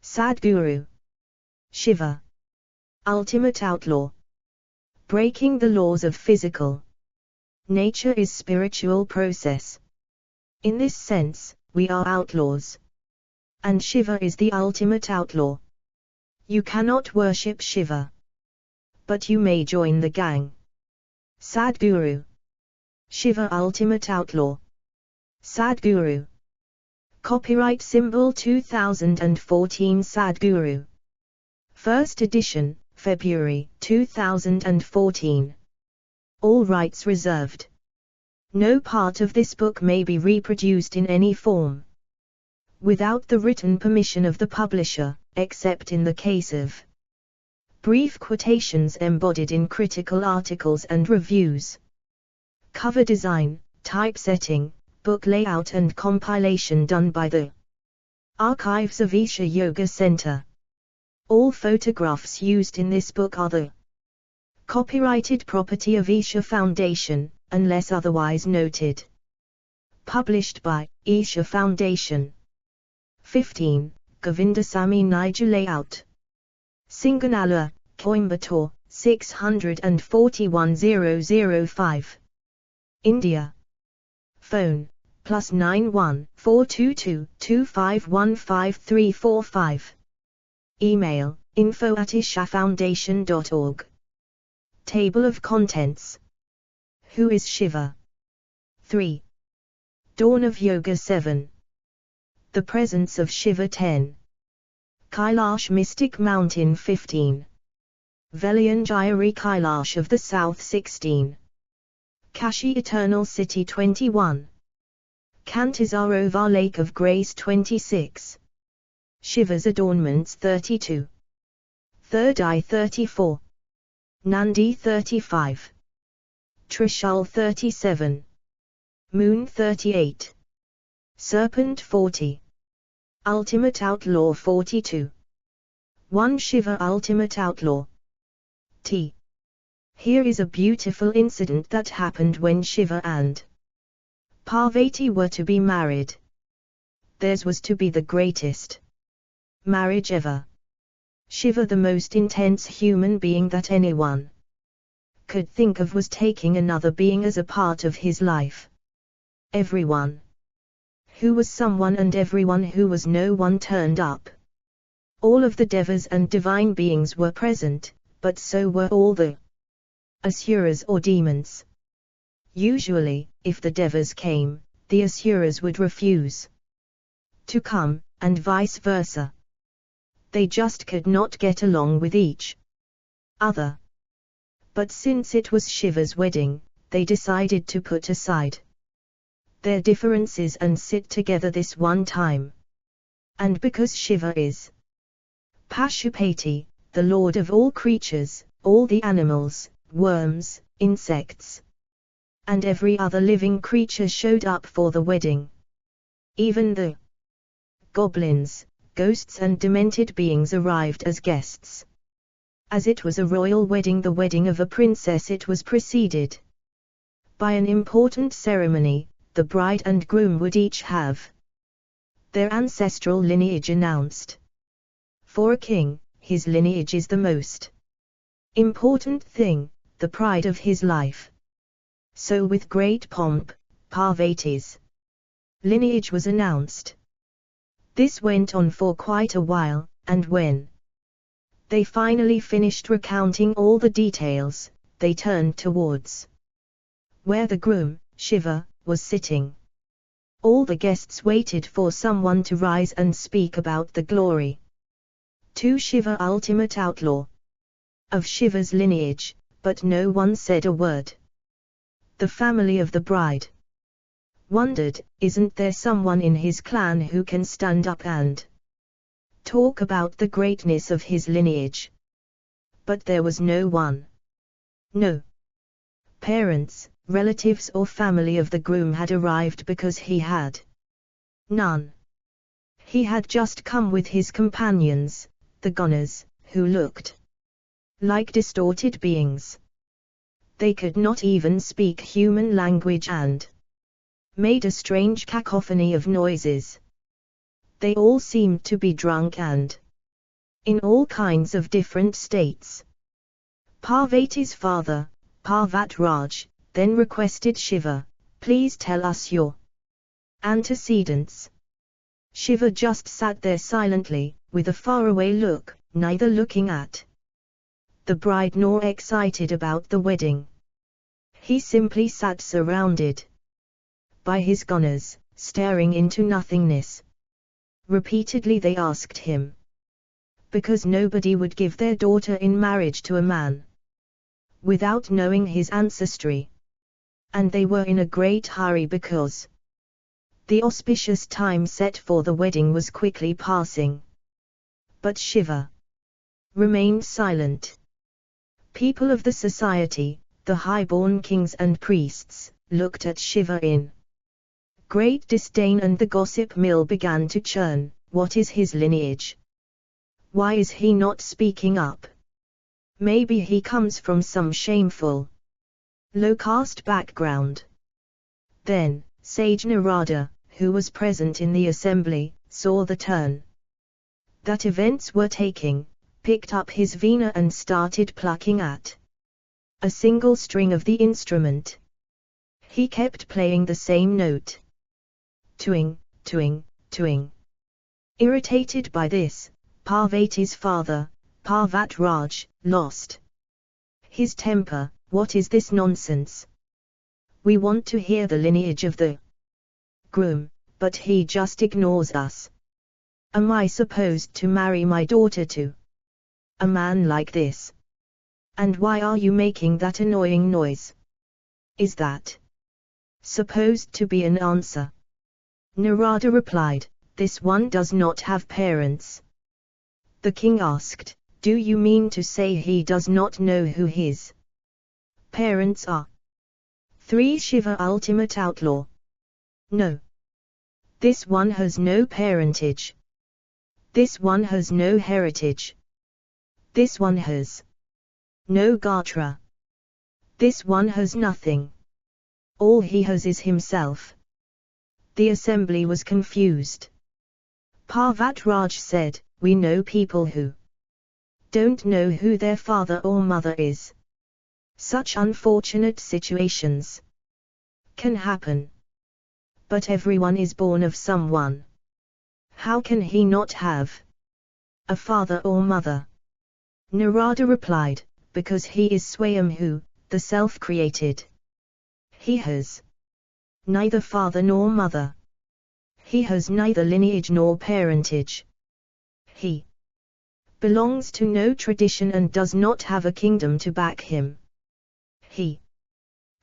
Sadhguru. Shiva. Ultimate outlaw. Breaking the laws of physical nature is spiritual process. In this sense, we are outlaws. And Shiva is the ultimate outlaw. You cannot worship Shiva, but you may join the gang. Sadhguru. Shiva ultimate outlaw. Sadhguru. Copyright symbol 2014 Sadhguru. First edition, February 2014. All rights reserved. No part of this book may be reproduced in any form without the written permission of the publisher, except in the case of brief quotations embodied in critical articles and reviews. Cover design, typesetting, book layout and compilation done by the Archives of Isha Yoga Center. All photographs used in this book are the copyrighted property of Isha Foundation, unless otherwise noted. Published by Isha Foundation. 15, Govindasamy Niju Layout. Singanalla, Coimbatore, 641005. India. Phone, +91 422 2515345. Email, info@ishafoundation.org. Table of Contents. Who is Shiva? 3. Dawn of Yoga 7. The Presence of Shiva 10. Kailash Mystic Mountain 15. Velayanjayari Kailash of the South 16. Kashi Eternal City 21. Kantizarovar Lake of Grace 26. Shiva's Adornments 32. Third Eye 34. Nandi 35. Trishul 37. Moon 38. Serpent 40. Ultimate Outlaw 42. 1 Shiva Ultimate Outlaw. T. Here is a beautiful incident that happened when Shiva and Parvati were to be married. Theirs was to be the greatest marriage ever. Shiva, the most intense human being that anyone could think of, was taking another being as a part of his life. Everyone who was someone and everyone who was no one turned up. All of the devas and divine beings were present, but so were all the asuras or demons. Usually, if the devas came, the asuras would refuse to come, and vice versa. They just could not get along with each other. But since it was Shiva's wedding, they decided to put aside their differences and sit together this one time. And because Shiva is Pashupati, the lord of all creatures, all the animals, worms, insects, and every other living creature showed up for the wedding. Even the goblins, ghosts and demented beings arrived as guests. As it was a royal wedding, the wedding of a princess, it was preceded by an important ceremony. The bride and groom would each have their ancestral lineage announced. For a king, his lineage is the most important thing, the pride of his life. So with great pomp, Parvati's lineage was announced. This went on for quite a while, and when they finally finished recounting all the details, they turned towards where the groom, Shiva, was sitting. All the guests waited for someone to rise and speak about the glory to Shiva, ultimate outlaw of Shiva's lineage, but no one said a word. The family of the bride wondered, isn't there someone in his clan who can stand up and talk about the greatness of his lineage? But there was no one. No parents, relatives or family of the groom had arrived because he had none. He had just come with his companions, the Gunas, who looked like distorted beings. They could not even speak human language and made a strange cacophony of noises. They all seemed to be drunk and in all kinds of different states. Parvati's father, Parvatraj, then requested Shiva, please tell us your antecedents. Shiva just sat there silently, with a faraway look, neither looking at the bride nor excited about the wedding. He simply sat surrounded by his gunas, staring into nothingness. Repeatedly they asked him, because nobody would give their daughter in marriage to a man without knowing his ancestry. And they were in a great hurry because the auspicious time set for the wedding was quickly passing. But Shiva remained silent. People of the society, the high-born kings and priests, looked at Shiva in great disdain, and the gossip mill began to churn. What is his lineage? Why is he not speaking up? Maybe he comes from some shameful, low-caste background. Then, sage Narada, who was present in the assembly, saw the turn that events were taking, picked up his veena and started plucking at a single string of the instrument. He kept playing the same note. Tuing, tuing, tuing. Irritated by this, Parvati's father, Parvatraj, lost his temper. What is this nonsense? We want to hear the lineage of the groom, but he just ignores us. Am I supposed to marry my daughter to a man like this? And why are you making that annoying noise? Is that supposed to be an answer? Narada replied, this one does not have parents. The king asked, do you mean to say he does not know who his parents are? 3. Shiva ultimate outlaw. No. This one has no parentage. This one has no heritage. This one has no gatra. This one has nothing. All he has is himself. The assembly was confused. Parvatraj said, we know people who don't know who their father or mother is. Such unfortunate situations can happen. But everyone is born of someone. How can he not have a father or mother? Narada replied, because he is Swayambhu, the self-created. He has neither father nor mother. He has neither lineage nor parentage. He belongs to no tradition and does not have a kingdom to back him. He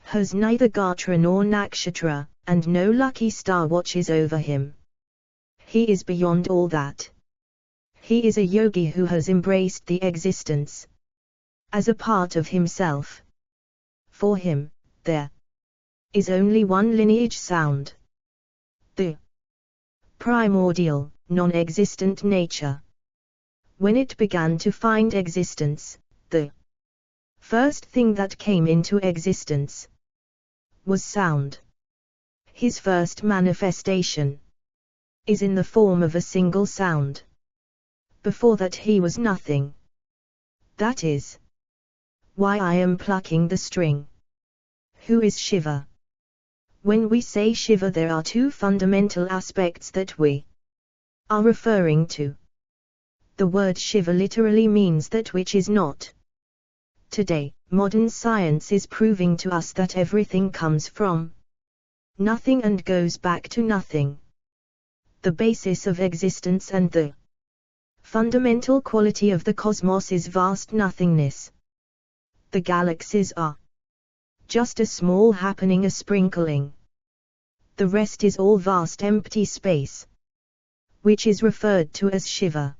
has neither gatra nor nakshatra, and no lucky star watches over him. He is beyond all that. He is a yogi who has embraced the existence as a part of himself. For him, there is only one lineage sound. The primordial, non-existent nature. When it began to find existence, the first thing that came into existence was sound. His first manifestation is in the form of a single sound. Before that he was nothing. That is why I am plucking the string. Who is Shiva? When we say Shiva, there are two fundamental aspects that we are referring to. The word Shiva literally means that which is not. Today, modern science is proving to us that everything comes from nothing and goes back to nothing. The basis of existence and the fundamental quality of the cosmos is vast nothingness. The galaxies are just a small happening, a sprinkling. The rest is all vast empty space, which is referred to as Shiva.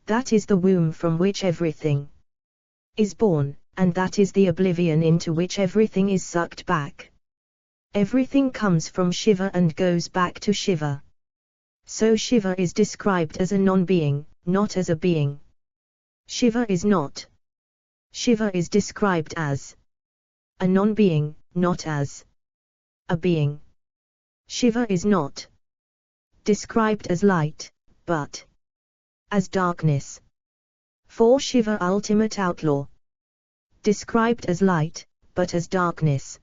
That is the womb from which everything is born, and that is the oblivion into which everything is sucked back. Everything comes from Shiva and goes back to Shiva. So Shiva is described as a non-being, not as a being. Shiva is not. Shiva is described as a non-being, not as a being. Shiva is not described as light, but as darkness. 4. Shiva, ultimate outlaw. Described as light, but as darkness.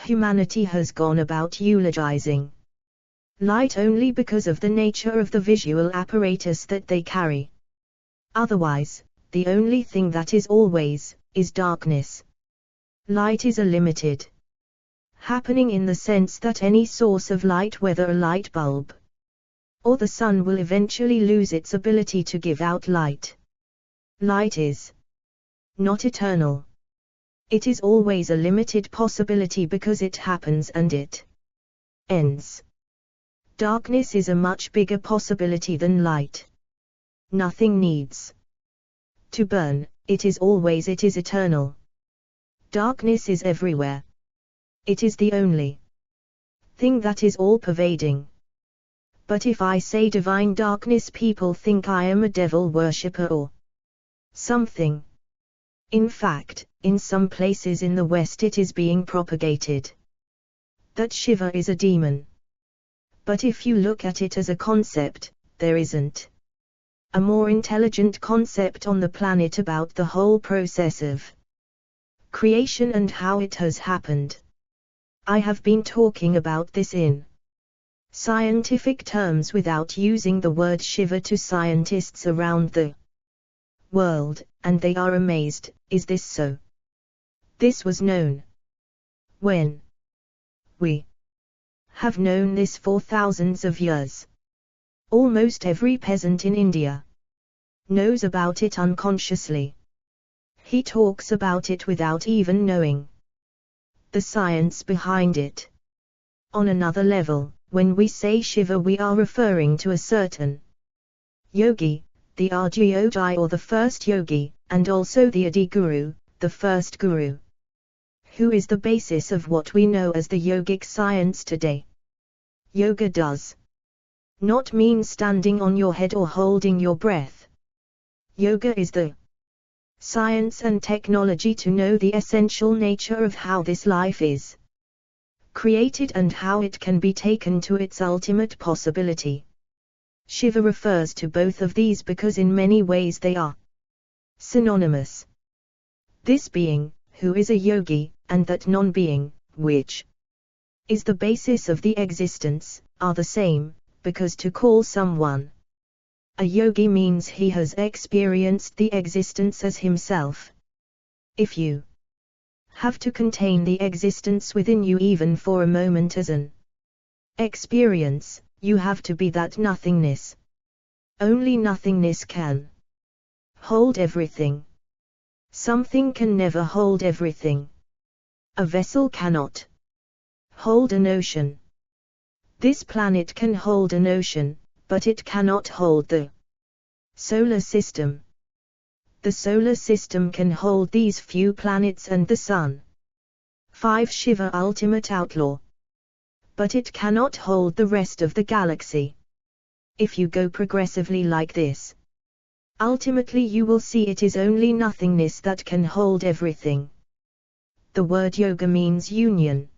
Humanity has gone about eulogizing light only because of the nature of the visual apparatus that they carry. Otherwise, the only thing that is always, is darkness. Light is a limited happening in the sense that any source of light, whether a light bulb or the sun, will eventually lose its ability to give out light. Light is not eternal. It is always a limited possibility because it happens and it ends. Darkness is a much bigger possibility than light. Nothing needs to burn, it is eternal. Darkness is everywhere. It is the only thing that is all-pervading. But if I say divine darkness, people think I am a devil worshipper or something. In fact, in some places in the West it is being propagated that Shiva is a demon. But if you look at it as a concept, there isn't a more intelligent concept on the planet about the whole process of creation and how it has happened. I have been talking about this in scientific terms without using the word Shiva to scientists around the world, and they are amazed, is this so? This was known when? We have known this for thousands of years. Almost every peasant in India knows about it unconsciously. He talks about it without even knowing the science behind it. On another level, when we say Shiva, we are referring to a certain yogi, the Arji or the first yogi, and also the Adi Guru, the first guru, who is the basis of what we know as the yogic science today. Yoga does not mean standing on your head or holding your breath. Yoga is the science and technology to know the essential nature of how this life is created and how it can be taken to its ultimate possibility. Shiva refers to both of these because in many ways they are synonymous. This being, who is a yogi, and that non-being, which is the basis of the existence, are the same, because to call someone a yogi means he has experienced the existence as himself. If you have to contain the existence within you even for a moment as an experience, you have to be that nothingness. Only nothingness can hold everything. Something can never hold everything. A vessel cannot hold an ocean. This planet can hold an ocean, but it cannot hold the solar system. The solar system can hold these few planets and the sun. 5. Shiva, ultimate outlaw. But it cannot hold the rest of the galaxy. If you go progressively like this, ultimately you will see it is only nothingness that can hold everything. The word yoga means union.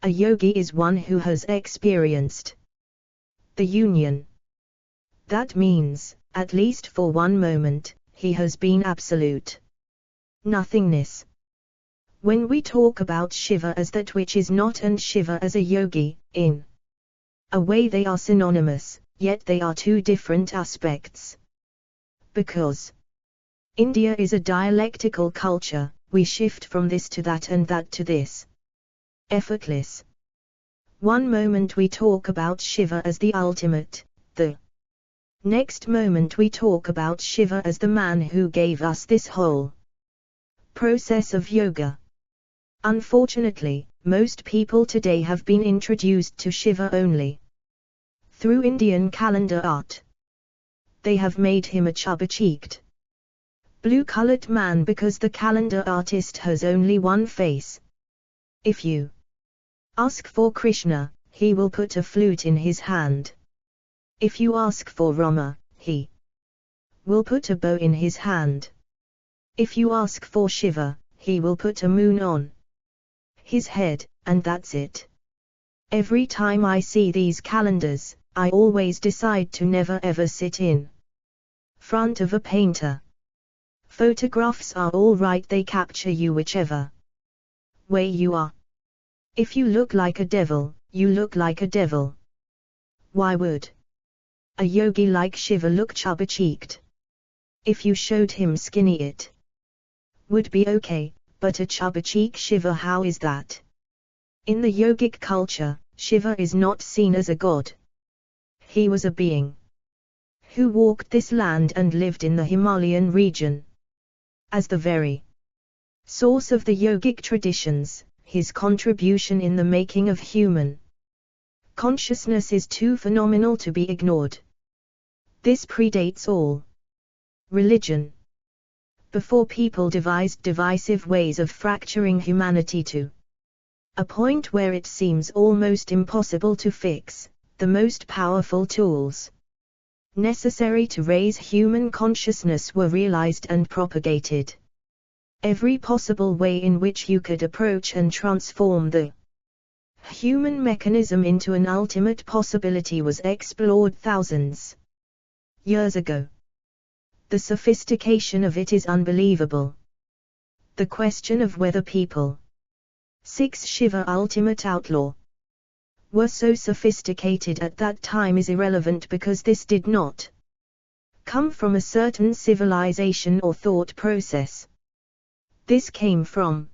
A yogi is one who has experienced the union. That means, at least for one moment, he has been absolute nothingness. When we talk about Shiva as that which is not and Shiva as a yogi, in a way they are synonymous, yet they are two different aspects. Because India is a dialectical culture, we shift from this to that and that to this. Effortless. One moment we talk about Shiva as the ultimate, the next moment we talk about Shiva as the man who gave us this whole process of yoga. Unfortunately, most people today have been introduced to Shiva only through Indian calendar art. They have made him a chubby-cheeked, blue-colored man because the calendar artist has only one face. If you ask for Krishna, he will put a flute in his hand. If you ask for Rama, he will put a bow in his hand. If you ask for Shiva, he will put a moon on his head, and that's it. Every time I see these calendars, I always decide to never ever sit in front of a painter. Photographs are all right, they capture you whichever way you are. If you look like a devil, you look like a devil. Why would a yogi like Shiva look chubby-cheeked? If you showed him skinny, it would be okay, but a chubby-cheek Shiva, how is that? In the yogic culture, Shiva is not seen as a god. He was a being who walked this land and lived in the Himalayan region. As the very source of the yogic traditions, his contribution in the making of human consciousness is too phenomenal to be ignored. This predates all religion. Before people devised divisive ways of fracturing humanity to a point where it seems almost impossible to fix, the most powerful tools necessary to raise human consciousness were realized and propagated. Every possible way in which you could approach and transform the human mechanism into an ultimate possibility was explored thousands years ago. The sophistication of it is unbelievable. The question of whether people 6 Shiva ultimate outlaw were so sophisticated at that time is irrelevant, because this did not come from a certain civilization or thought process. This came from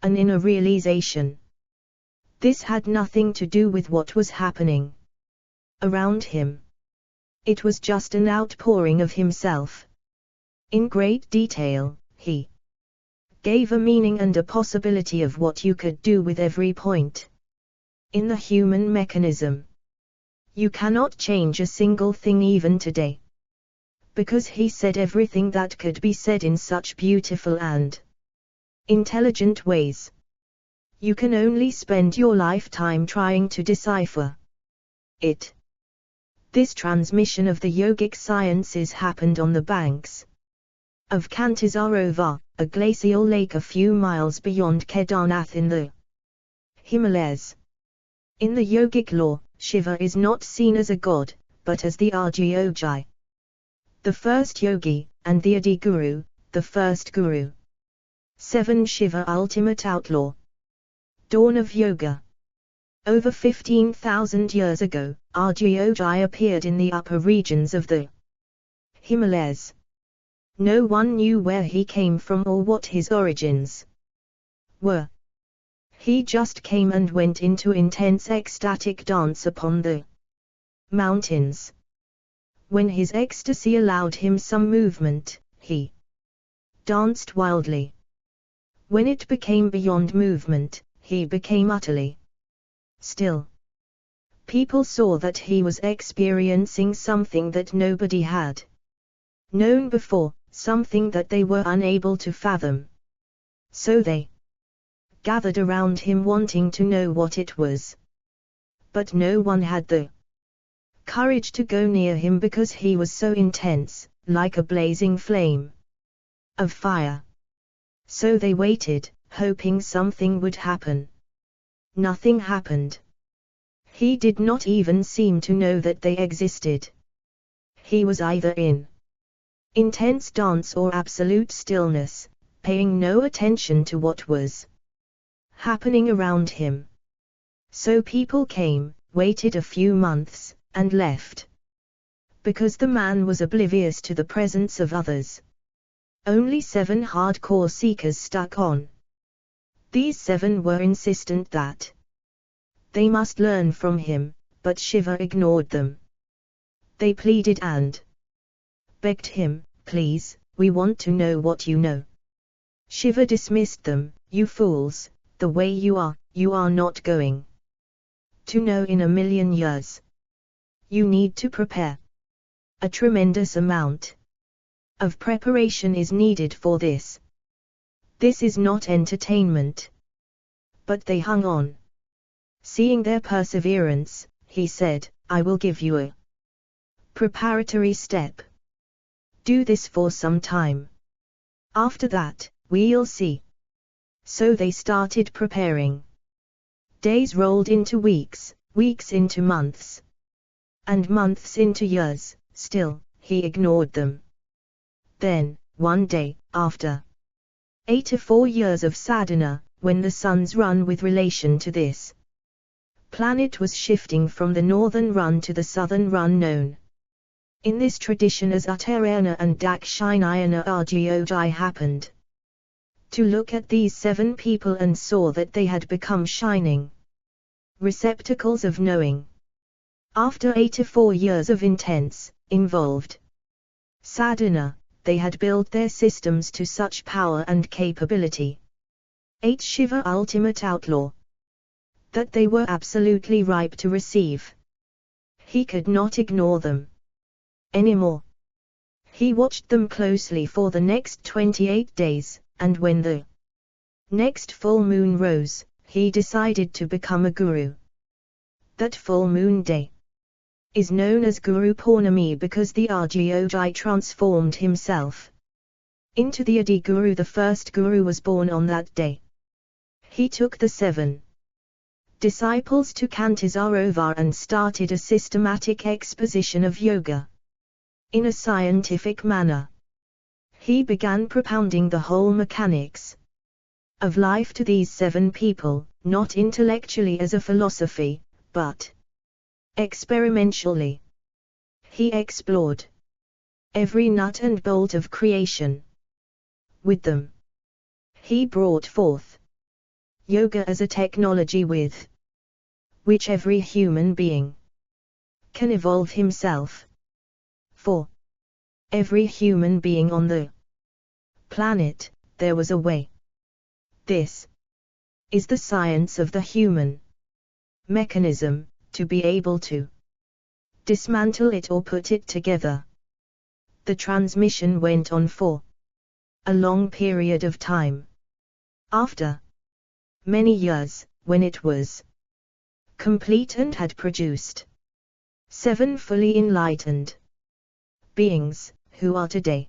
an inner realization. This had nothing to do with what was happening around him. It was just an outpouring of himself. In great detail, he gave a meaning and a possibility of what you could do with every point in the human mechanism. You cannot change a single thing even today, because he said everything that could be said in such beautiful and intelligent ways. You can only spend your lifetime trying to decipher it. This transmission of the yogic sciences happened on the banks of Kantisarova, a glacial lake a few miles beyond Kedarnath in the Himalayas. In the yogic law, Shiva is not seen as a god, but as the Adi-yogi, the first yogi, and the Adi-guru, the first guru. 7 Shiva ultimate outlaw. Dawn of yoga. Over 15,000 years ago, Adi-yogi appeared in the upper regions of the Himalayas. No one knew where he came from or what his origins were. He just came and went into intense ecstatic dance upon the mountains. When his ecstasy allowed him some movement, he danced wildly. When it became beyond movement, he became utterly still. People saw that he was experiencing something that nobody had known before, something that they were unable to fathom. So they gathered around him wanting to know what it was. But no one had the courage to go near him because he was so intense, like a blazing flame of fire. So they waited, hoping something would happen. Nothing happened. He did not even seem to know that they existed. He was either in intense dance or absolute stillness, paying no attention to what was happening around him. So people came, waited a few months, and left. Because the man was oblivious to the presence of others. Only 7 hardcore seekers stuck on. These 7 were insistent that they must learn from him, but Shiva ignored them. They pleaded and begged him, "Please, we want to know what you know." Shiva dismissed them, "You fools, the way you are not going to know in a million years. You need to prepare. A tremendous amount of preparation is needed for this. This is not entertainment." But they hung on. Seeing their perseverance, he said, "I will give you a preparatory step. Do this for some time. After that, we'll see." So they started preparing. Days rolled into weeks, weeks into months, and months into years. Still, he ignored them. Then, one day, after 84 years of sadhana, when the sun's run with relation to this planet was shifting from the northern run to the southern run known in this tradition as Uttarayana and Dakshinayana Argyojai happened to look at these 7 people and saw that they had become shining receptacles of knowing. After 84 years of intense, involved sadhana, they had built their systems to such power and capability. 8 Shiva ultimate outlaw. That they were absolutely ripe to receive. He could not ignore them anymore. He watched them closely for the next 28 days, and when the next full moon rose, he decided to become a guru. That full moon day is known as Guru Purnami because the Argyojai transformed himself into the Adi Guru. The first Guru was born on that day. He took the 7 disciples to Kantisarovar and started a systematic exposition of yoga in a scientific manner. He began propounding the whole mechanics of life to these 7 people, not intellectually as a philosophy, but experimentally. He explored every nut and bolt of creation with them. He brought forth yoga as a technology with which every human being can evolve himself. For every human being on the planet, there was a way. This is the science of the human mechanism, to be able to dismantle it or put it together. The transmission went on for a long period of time. After many years, when it was complete and had produced 7 fully enlightened beings, who are today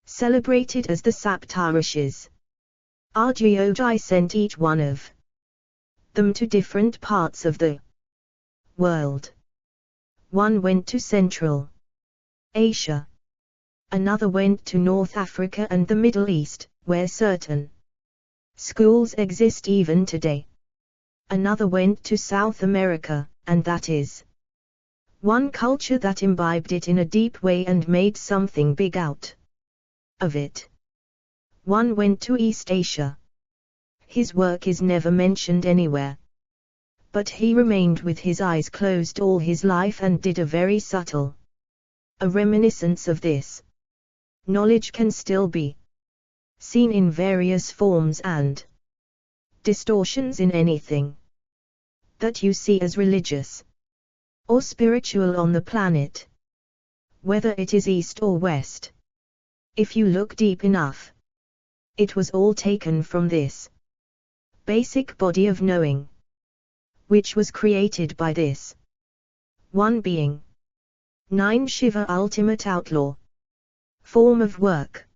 celebrated as the Saptarishis, Argyojai sent each one of them to different parts of the world. One went to Central Asia. Another went to North Africa and the Middle East, where certain schools exist even today. Another went to South America, and that is one culture that imbibed it in a deep way and made something big out of it. One went to East Asia. His work is never mentioned anywhere. But he remained with his eyes closed all his life and did a very subtle a reminiscence of this. Knowledge can still be seen in various forms and distortions in anything that you see as religious or spiritual on the planet, whether it is east or west. If you look deep enough, it was all taken from this basic body of knowing, which was created by this one being. 9 Shiva ultimate outlaw. Form of work.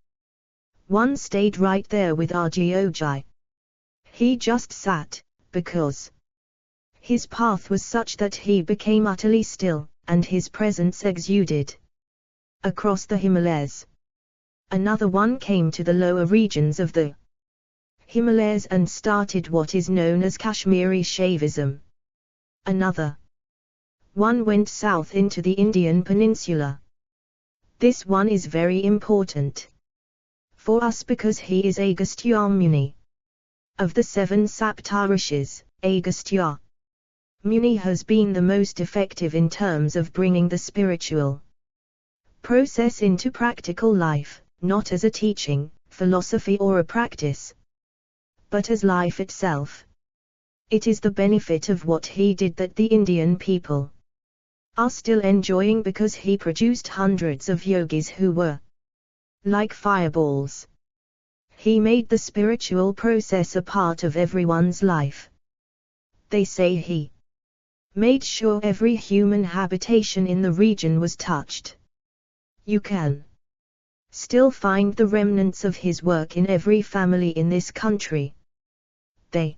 One stayed right there with Argyojai. He just sat, because his path was such that he became utterly still, and his presence exuded across the Himalayas. Another one came to the lower regions of the Himalayas and started what is known as Kashmiri Shaivism. Another one went south into the Indian peninsula. This one is very important for us because he is Agastya Muni. Of the 7 Saptarishis, Agastya Muni has been the most effective in terms of bringing the spiritual process into practical life, not as a teaching, philosophy or a practice, but as life itself. It is the benefit of what he did that the Indian people are still enjoying because he produced hundreds of yogis who were like fireballs. He made the spiritual process a part of everyone's life. They say he made sure every human habitation in the region was touched. You can still find the remnants of his work in every family in this country. They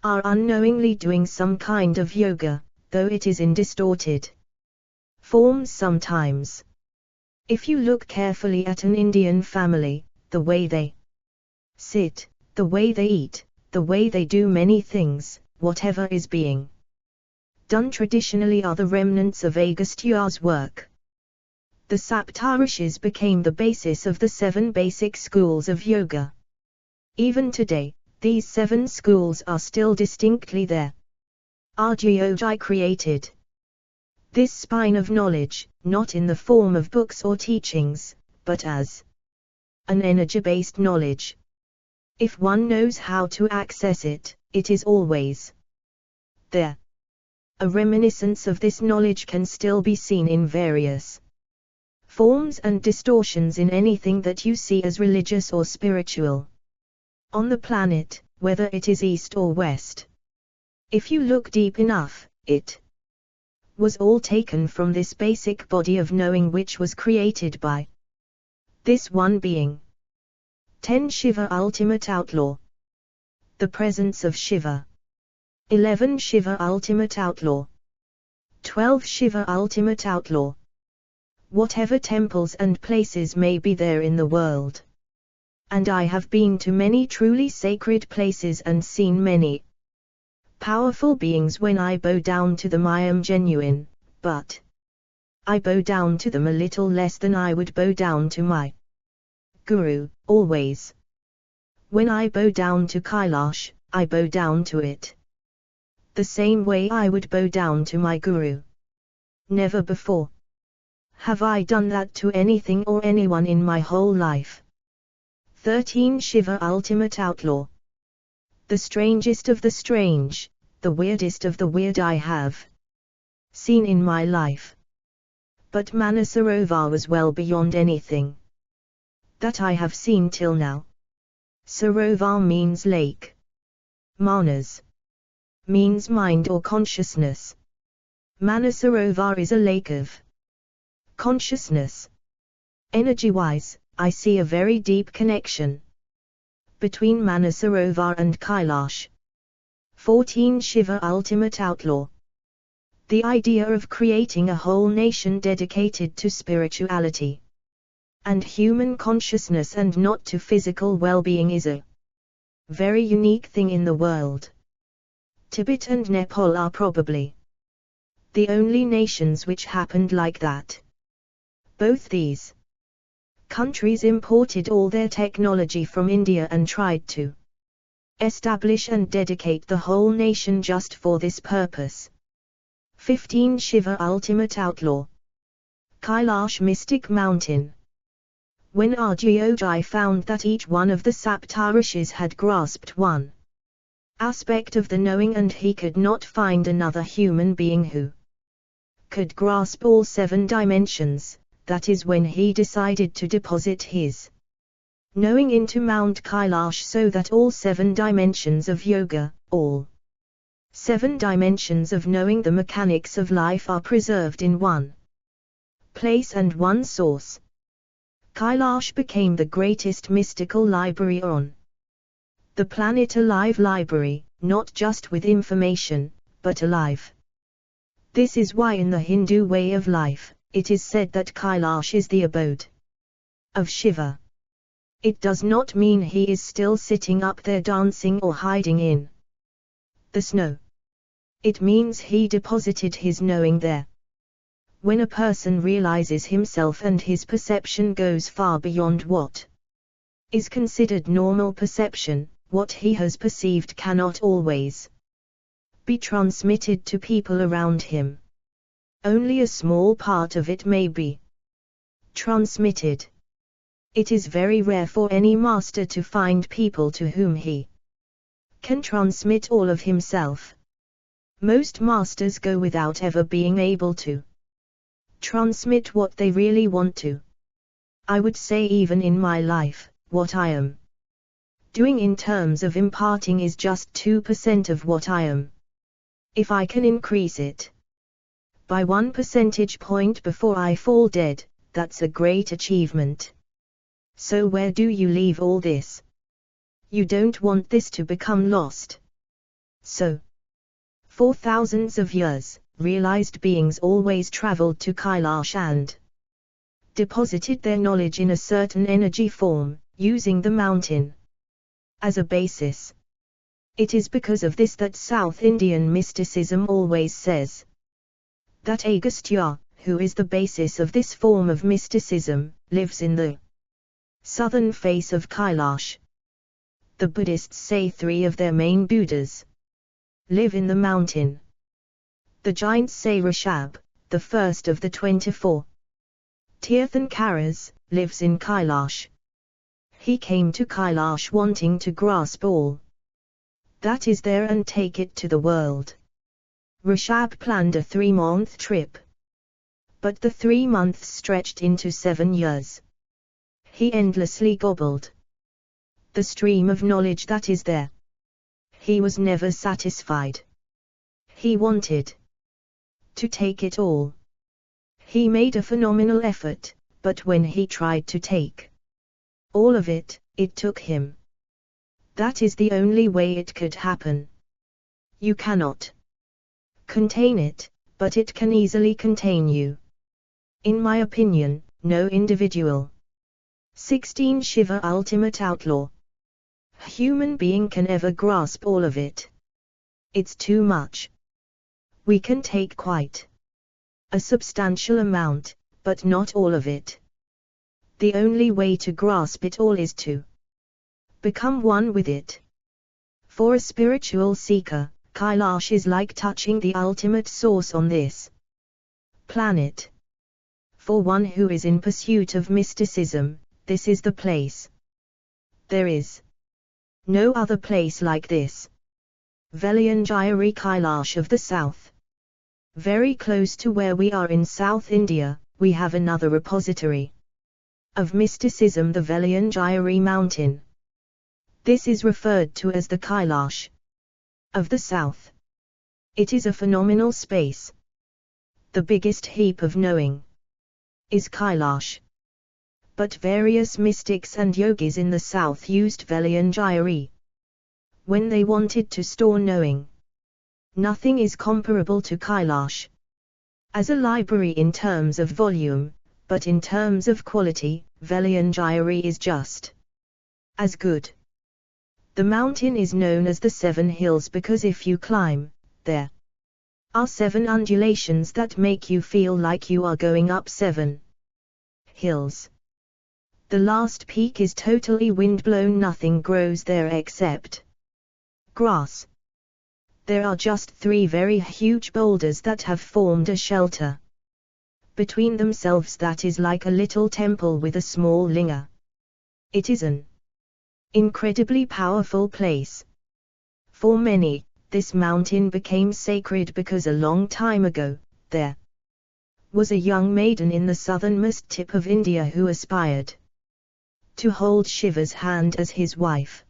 are unknowingly doing some kind of yoga, though it is in distorted forms sometimes. If you look carefully at an Indian family, the way they sit, the way they eat, the way they do many things, whatever is being done traditionally are the remnants of Agastya's work. The Saptarishis became the basis of the 7 basic schools of yoga. Even today, these 7 schools are still distinctly there. Arjyogi created this spine of knowledge, not in the form of books or teachings, but as an energy-based knowledge. If one knows how to access it, it is always there. A reminiscence of this knowledge can still be seen in various forms and distortions in anything that you see as religious or spiritual on the planet, whether it is east or west. If you look deep enough, it was all taken from this basic body of knowing which was created by this one being. 10 Shiva Ultimate Outlaw. The presence of Shiva. 11 Shiva Ultimate Outlaw. 12 Shiva Ultimate Outlaw. Whatever temples and places may be there in the world. And I have been to many truly sacred places and seen many powerful beings. When I bow down to them I am genuine, but I bow down to them a little less than I would bow down to my Guru, always. When I bow down to Kailash, I bow down to it the same way I would bow down to my Guru. Never before have I done that to anything or anyone in my whole life. 13 Shiva Ultimate Outlaw. The strangest of the strange, the weirdest of the weird I have seen in my life. But Manasarovar was well beyond anything that I have seen till now. Sarovar means lake. Manas means mind or consciousness. Manasarovar is a lake of consciousness. Energy-wise, I see a very deep connection between Manasarovar and Kailash. 14 Shiva Ultimate Outlaw. The idea of creating a whole nation dedicated to spirituality and human consciousness and not to physical well-being is a very unique thing in the world. Tibet and Nepal are probably the only nations which happened like that. Both these countries imported all their technology from India and tried to establish and dedicate the whole nation just for this purpose. 15 Shiva Ultimate Outlaw. Kailash Mystic Mountain. When Arjyogi found that each one of the Saptarishis had grasped one aspect of the knowing and he could not find another human being who could grasp all 7 dimensions, that is when he decided to deposit his knowing into Mount Kailash so that all 7 dimensions of yoga, all 7 dimensions of knowing the mechanics of life are preserved in one place and one source. Kailash became the greatest mystical library on the planet, a live library, not just with information, but alive. This is why in the Hindu way of life, it is said that Kailash is the abode of Shiva. It does not mean he is still sitting up there dancing or hiding in the snow. It means he deposited his knowing there. When a person realizes himself and his perception goes far beyond what is considered normal perception, what he has perceived cannot always be transmitted to people around him. Only a small part of it may be transmitted. It is very rare for any master to find people to whom he can transmit all of himself. Most masters go without ever being able to transmit what they really want to. I would say even in my life, what I am doing in terms of imparting is just 2% of what I am. If I can increase it by 1 percentage point before I fall dead, that's a great achievement. So where do you leave all this? You don't want this to become lost. So, for thousands of years, realized beings always traveled to Kailash and deposited their knowledge in a certain energy form, using the mountain as a basis. It is because of this that South Indian mysticism always says that Agastya, who is the basis of this form of mysticism, lives in the southern face of Kailash. The Buddhists say 3 of their main Buddhas live in the mountain. The Jains say Rishabh, the first of the 24 Tirthankaras, lives in Kailash. He came to Kailash wanting to grasp all that is there and take it to the world. Rishabh planned a 3-month trip. But the 3 months stretched into 7 years. He endlessly gobbled the stream of knowledge that is there. He was never satisfied. He wanted to take it all. He made a phenomenal effort, but when he tried to take all of it, it took him. That is the only way it could happen. You cannot contain it, but it can easily contain you. In my opinion, no individual 16 Shiva ultimate outlaw human being can ever grasp all of it. It's too much. We can take quite a substantial amount, but not all of it. The only way to grasp it all is to become one with it. For a spiritual seeker, Kailash is like touching the ultimate source on this planet. For one who is in pursuit of mysticism, this is the place. There is no other place like this. Velayanjayari Kailash of the south. Very close to where we are in South India, we have another repository of mysticism, the Velayanjayari mountain. This is referred to as the Kailash of the south. It is a phenomenal space. The biggest heap of knowing is Kailash. But various mystics and yogis in the south used Velayanjayari when they wanted to store knowing. Nothing is comparable to Kailash as a library in terms of volume, but in terms of quality, Velayanjayari is just as good. The mountain is known as the 7 hills because if you climb, there are 7 undulations that make you feel like you are going up 7 hills. The last peak is totally wind-blown, nothing grows there except grass. There are just 3 very huge boulders that have formed a shelter between themselves that is like a little temple with a small linga. It is an incredibly powerful place. For many, this mountain became sacred because a long time ago, there was a young maiden in the southernmost tip of India who aspired to hold Shiva's hand as his wife.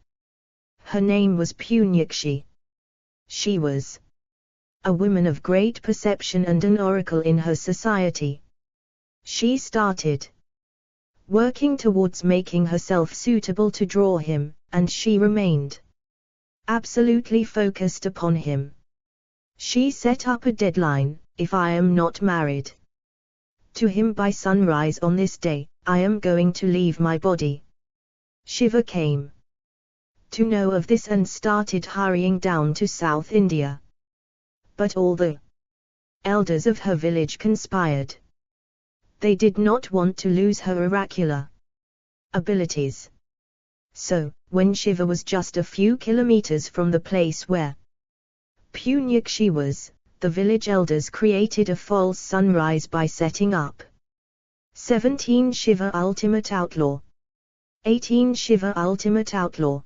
Her name was Punyakshi. She was a woman of great perception and an oracle in her society. She started working towards making herself suitable to draw him, and she remained absolutely focused upon him. She set up a deadline: if I am not married to him by sunrise on this day, I am going to leave my body. Shiva came to know of this and started hurrying down to South India. But all the elders of her village conspired. They did not want to lose her oracular abilities. So, when Shiva was just a few kilometers from the place where Punyakshi was, the village elders created a false sunrise by setting up 17 Shiva Ultimate Outlaw, 18 Shiva Ultimate Outlaw.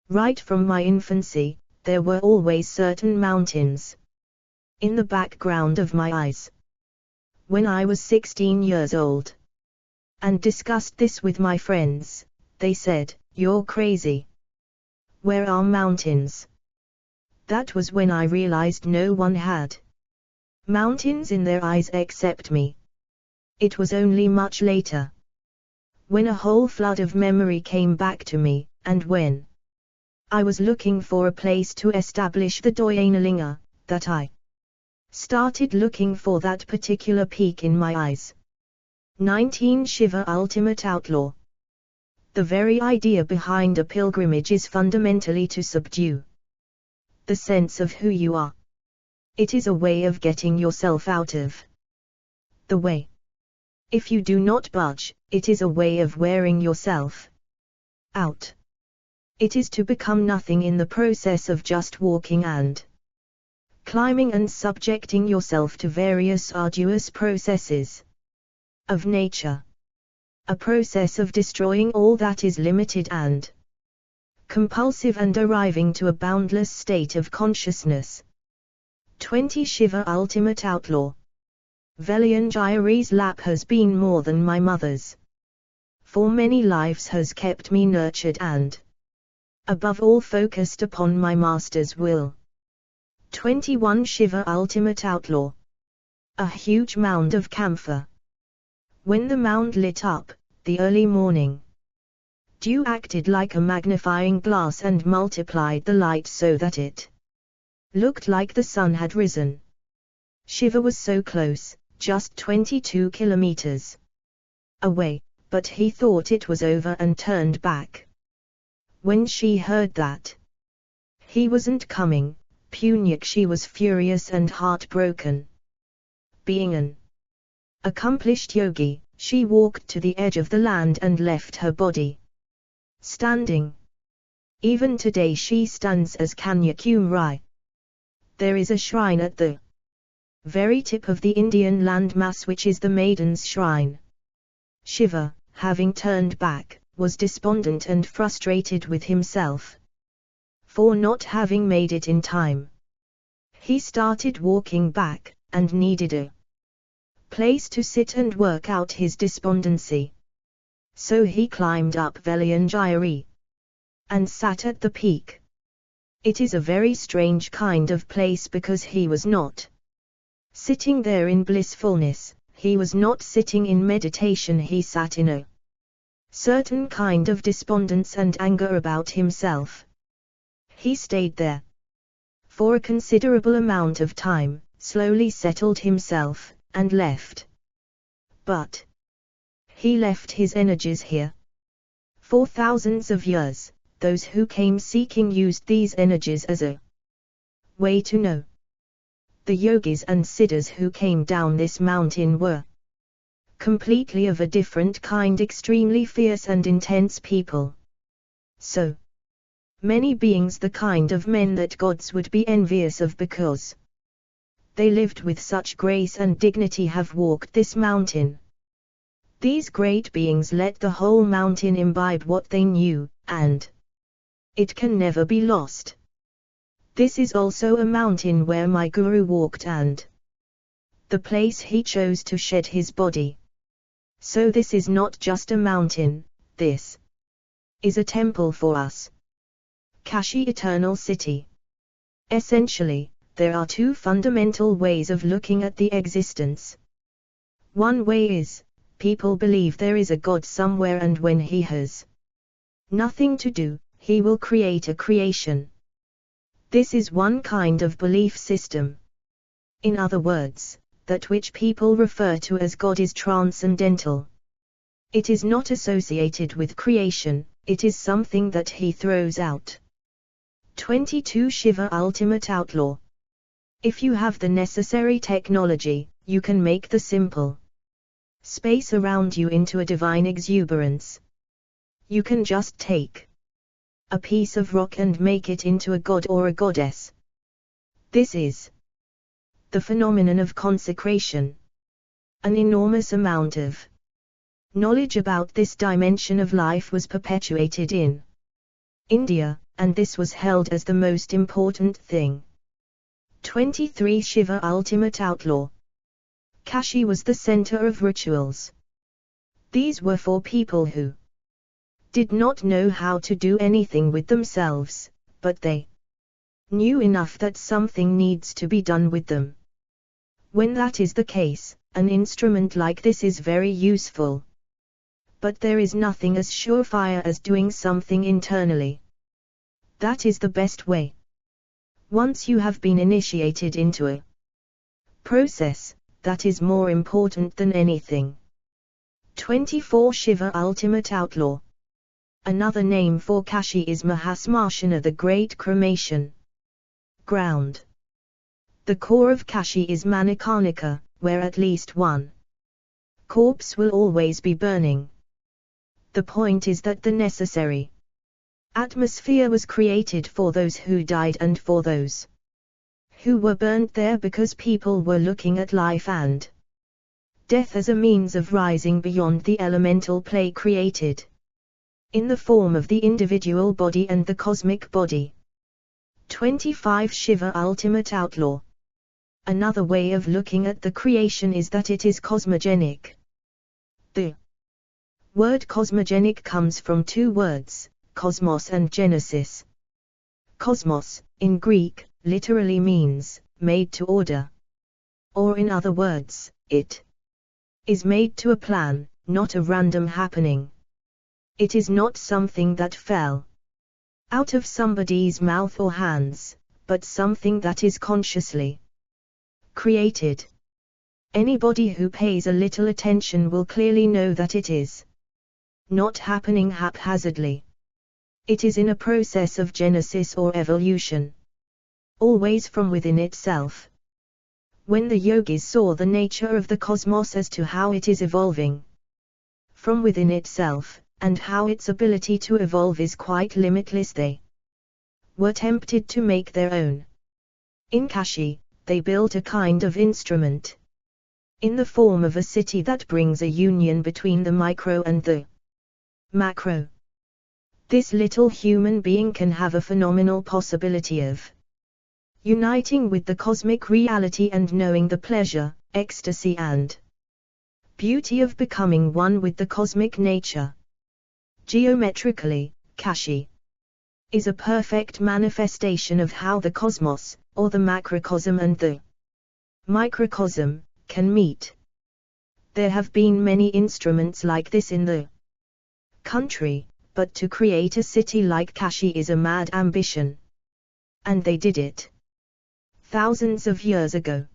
Right from my infancy, there were always certain mountains in the background of my eyes. When I was 16 years old and discussed this with my friends, they said, "You're crazy. Where are mountains?" That was when I realized no one had mountains in their eyes except me. It was only much later, when a whole flood of memory came back to me, and when I was looking for a place to establish the Dhyanalinga, that I started looking for that particular peak in my eyes. 19 Shiva Ultimate Outlaw. The very idea behind a pilgrimage is fundamentally to subdue the sense of who you are. It is a way of getting yourself out of the way. If you do not budge, it is a way of wearing yourself out. It is to become nothing in the process of just walking and climbing and subjecting yourself to various arduous processes of nature. A process of destroying all that is limited and compulsive and arriving to a boundless state of consciousness. 20 Shiva Ultimate Outlaw. Velanjayari's lap has been more than my mother's. For many lives has kept me nurtured and, above all, focused upon my master's will. 21 Shiva Ultimate Outlaw. A huge mound of camphor. When the mound lit up, the early morning dew acted like a magnifying glass and multiplied the light so that it looked like the sun had risen. Shiva was so close, just 22 kilometers away, but he thought it was over and turned back. When she heard that he wasn't coming, Punyakshi was furious and heartbroken. Being an accomplished yogi, she walked to the edge of the land and left her body standing. Even today she stands as Kanyakumari. There is a shrine at the very tip of the Indian landmass which is the Maiden's Shrine. Shiva, having turned back, was despondent and frustrated with himself for not having made it in time. He started walking back, and needed a place to sit and work out his despondency. So he climbed up Velanjayari and sat at the peak. It is a very strange kind of place because he was not sitting there in blissfulness, he was not sitting in meditation, he sat in a certain kind of despondence and anger about himself. He stayed there for a considerable amount of time, slowly settled himself, and left. But he left his energies here. For thousands of years, those who came seeking used these energies as a way to know. The yogis and siddhas who came down this mountain were completely of a different kind, extremely fierce and intense people. So many beings, the kind of men that gods would be envious of because they lived with such grace and dignity, have walked this mountain. These great beings let the whole mountain imbibe what they knew, and it can never be lost. This is also a mountain where my guru walked and the place he chose to shed his body. So this is not just a mountain, this is a temple for us. Kashi, eternal city. Essentially, there are two fundamental ways of looking at the existence. One way is, people believe there is a God somewhere and when he has nothing to do, he will create a creation. This is one kind of belief system. In other words, that which people refer to as God is transcendental. It is not associated with creation, it is something that he throws out. 22 Shiva Ultimate Outlaw. If you have the necessary technology, you can make the simple space around you into a divine exuberance. You can just take a piece of rock and make it into a god or a goddess. This is the phenomenon of consecration. An enormous amount of knowledge about this dimension of life was perpetuated in India, and this was held as the most important thing. 23 Shiva Ultimate Outlaw. Kashi was the center of rituals. These were for people who did not know how to do anything with themselves, but they knew enough that something needs to be done with them. When that is the case, an instrument like this is very useful. But there is nothing as surefire as doing something internally. That is the best way. Once you have been initiated into a process, that is more important than anything. 24 Shiva Ultimate Outlaw. Another name for Kashi is Mahasmarshana, the Great Cremation Ground. The core of Kashi is Manikarnika, where at least one corpse will always be burning. The point is that the necessary atmosphere was created for those who died and for those who were burned there, because people were looking at life and death as a means of rising beyond the elemental play created in the form of the individual body and the cosmic body. 25 Shiva Ultimate Outlaw. Another way of looking at the creation is that it is cosmogenic. The word cosmogenic comes from two words, cosmos and genesis. Cosmos, in Greek, literally means made to order. Or in other words, it is made to a plan, not a random happening. It is not something that fell out of somebody's mouth or hands, but something that is consciously created. Anybody who pays a little attention will clearly know that it is not happening haphazardly. It is in a process of genesis or evolution, always from within itself. When the yogis saw the nature of the cosmos as to how it is evolving from within itself, and how its ability to evolve is quite limitless, they were tempted to make their own. In Kashi, they built a kind of instrument in the form of a city that brings a union between the micro and the macro. This little human being can have a phenomenal possibility of uniting with the cosmic reality and knowing the pleasure, ecstasy and beauty of becoming one with the cosmic nature. Geometrically, Kashi is a perfect manifestation of how the cosmos, or the macrocosm and the microcosm, can meet. There have been many instruments like this in the country, but to create a city like Kashi is a mad ambition. And they did it thousands of years ago.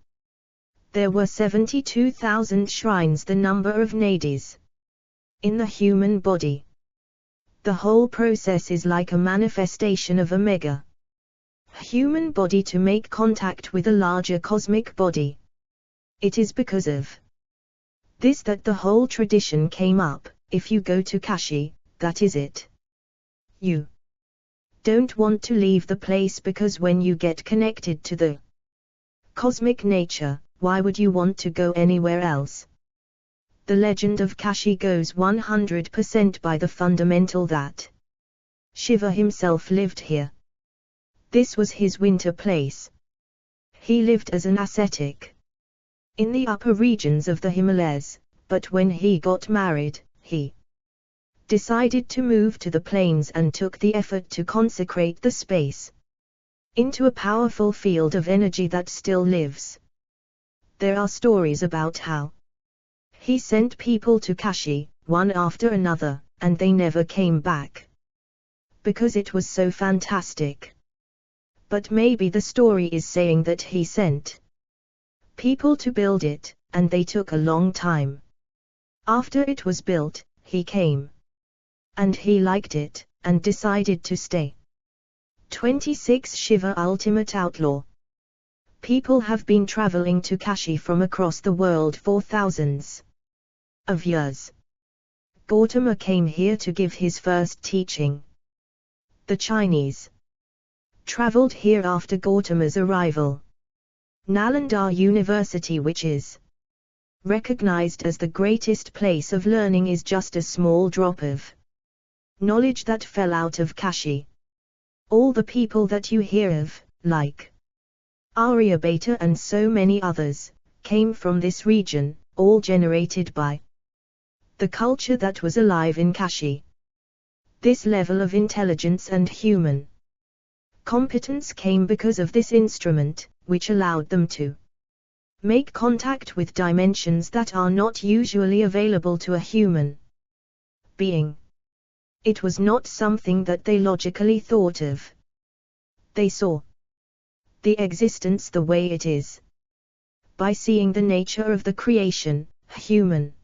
There were 72,000 shrines, the number of nadis in the human body. The whole process is like a manifestation of a mega human body to make contact with a larger cosmic body. It is because of this that the whole tradition came up. If you go to Kashi, that is it. You don't want to leave the place, because when you get connected to the cosmic nature, why would you want to go anywhere else? The legend of Kashi goes 100% by the fundamental that Shiva himself lived here. This was his winter place. He lived as an ascetic in the upper regions of the Himalayas, but when he got married, he decided to move to the plains and took the effort to consecrate the space into a powerful field of energy that still lives. There are stories about how he sent people to Kashi, one after another, and they never came back, because it was so fantastic. But maybe the story is saying that he sent people to build it, and they took a long time. After it was built, he came. And he liked it, and decided to stay. 26 Shiva Ultimate Outlaw. People have been traveling to Kashi from across the world for thousands of years. Gautama came here to give his first teaching. The Chinese traveled here after Gautama's arrival. Nalanda University, which is recognized as the greatest place of learning, is just a small drop of knowledge that fell out of Kashi. All the people that you hear of, like Aryabhata and so many others, came from this region, all generated by the culture that was alive in Kashi. This level of intelligence and human competence came because of this instrument, which allowed them to make contact with dimensions that are not usually available to a human being. It was not something that they logically thought of. They saw the existence the way it is, by seeing the nature of the creation, human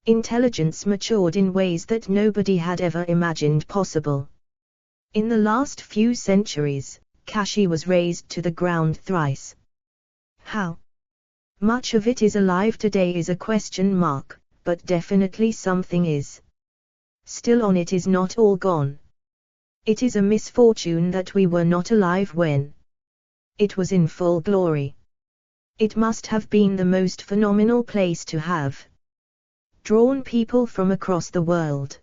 Intelligence matured in ways that nobody had ever imagined possible. In the last few centuries, Kashi was razed to the ground thrice. How much of it is alive today is a question mark, but definitely something is. Still on, it is not all gone. It is a misfortune that we were not alive when it was in full glory. It must have been the most phenomenal place to have drawn people from across the world.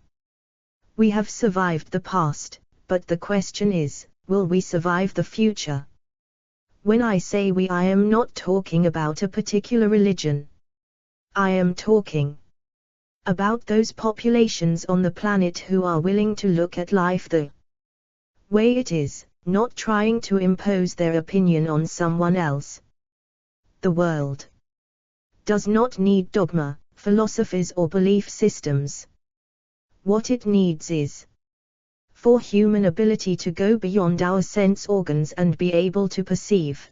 We have survived the past, but the question is, will we survive the future? When I say we, I am not talking about a particular religion. I am talking about those populations on the planet who are willing to look at life the way it is, not trying to impose their opinion on someone else. The world does not need dogma, philosophies or belief systems. What it needs is for human ability to go beyond our sense organs and be able to perceive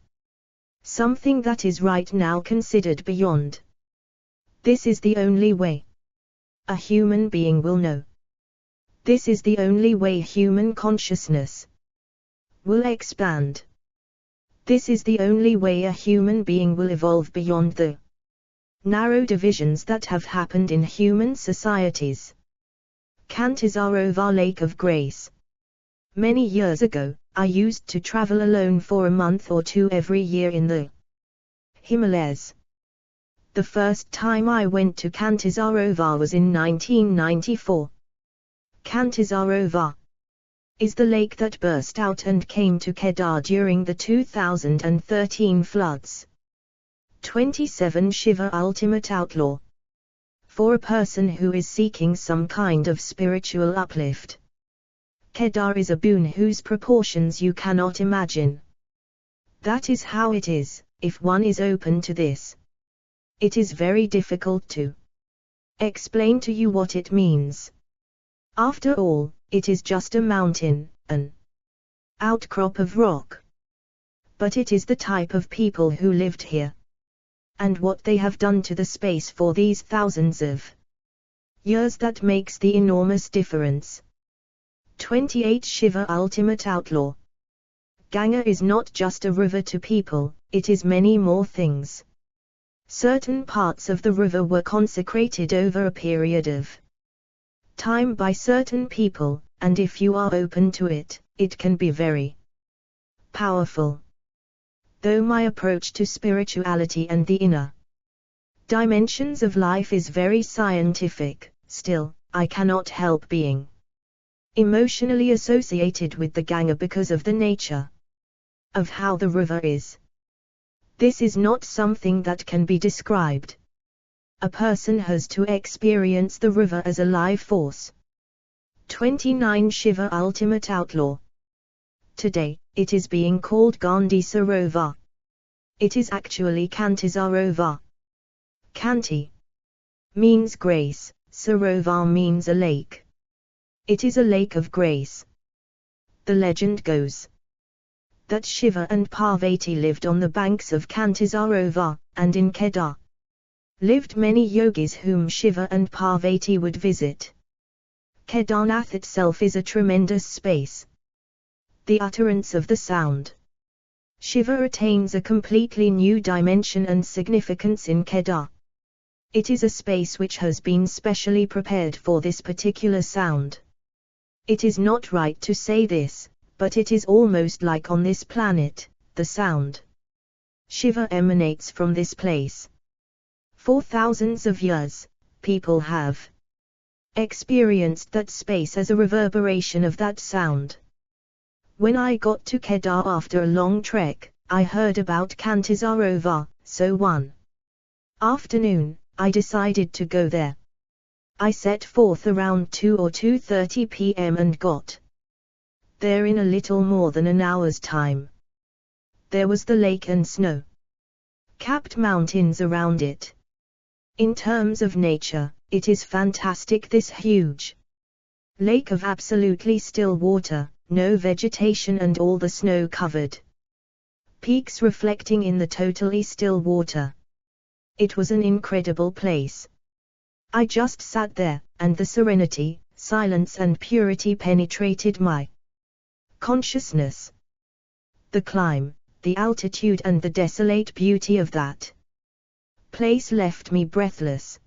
something that is right now considered beyond. This is the only way a human being will know. This is the only way human consciousness will expand. This is the only way a human being will evolve beyond the narrow divisions that have happened in human societies. Kantisarova Lake of Grace. Many years ago, I used to travel alone for a month or two every year in the Himalayas. The first time I went to Kantisarova was in 1994. Kantisarova is the lake that burst out and came to Kedar during the 2013 floods. 27 Shiva Ultimate Outlaw. For a person who is seeking some kind of spiritual uplift, Kedar is a boon whose proportions you cannot imagine. That is how it is, if one is open to this. It is very difficult to explain to you what it means. After all, it is just a mountain, an outcrop of rock. But it is the type of people who lived here, and what they have done to the space for these thousands of years that makes the enormous difference. 28 Shiva Ultimate Outlaw. Ganga is not just a river to people, it is many more things. Certain parts of the river were consecrated over a period of time by certain people, and if you are open to it, it can be very powerful. Though my approach to spirituality and the inner dimensions of life is very scientific, still, I cannot help being emotionally associated with the Ganga because of the nature of how the river is. This is not something that can be described. A person has to experience the river as a life force. 29 Shiva Ultimate Outlaw. Today, it is being called Gandhi Sarovar. It is actually Kantisarova. Kanti means grace, Sarovar means a lake. It is a lake of grace. The legend goes that Shiva and Parvati lived on the banks of Kantisarova, and in Kedar lived many yogis whom Shiva and Parvati would visit. Kedarnath itself is a tremendous space. The utterance of the sound Shiva attains a completely new dimension and significance in Kedar. It is a space which has been specially prepared for this particular sound. It is not right to say this, but it is almost like on this planet, the sound Shiva emanates from this place. For thousands of years, people have experienced that space as a reverberation of that sound. When I got to Kedar after a long trek, I heard about Kantisarova, so one afternoon, I decided to go there. I set forth around 2 or 2:30 p.m. and got there in a little more than an hour's time. There was the lake and snow-capped mountains around it. In terms of nature, it is fantastic, this huge lake of absolutely still water, no vegetation and all the snow-covered peaks reflecting in the totally still water. It was an incredible place. I just sat there, and the serenity, silence and purity penetrated my consciousness. The climb, the altitude and the desolate beauty of that place left me breathless.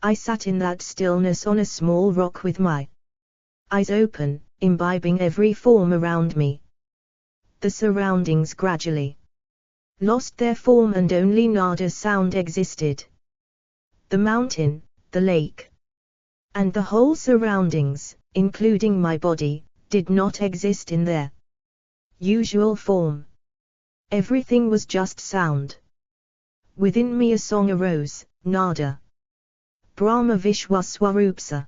I sat in that stillness on a small rock with my eyes open, imbibing every form around me. The surroundings gradually lost their form and only nada's sound existed. The mountain, the lake, and the whole surroundings, including my body, did not exist in their usual form. Everything was just sound. Within me a song arose, nada. Brahma Vishwaswarupsa.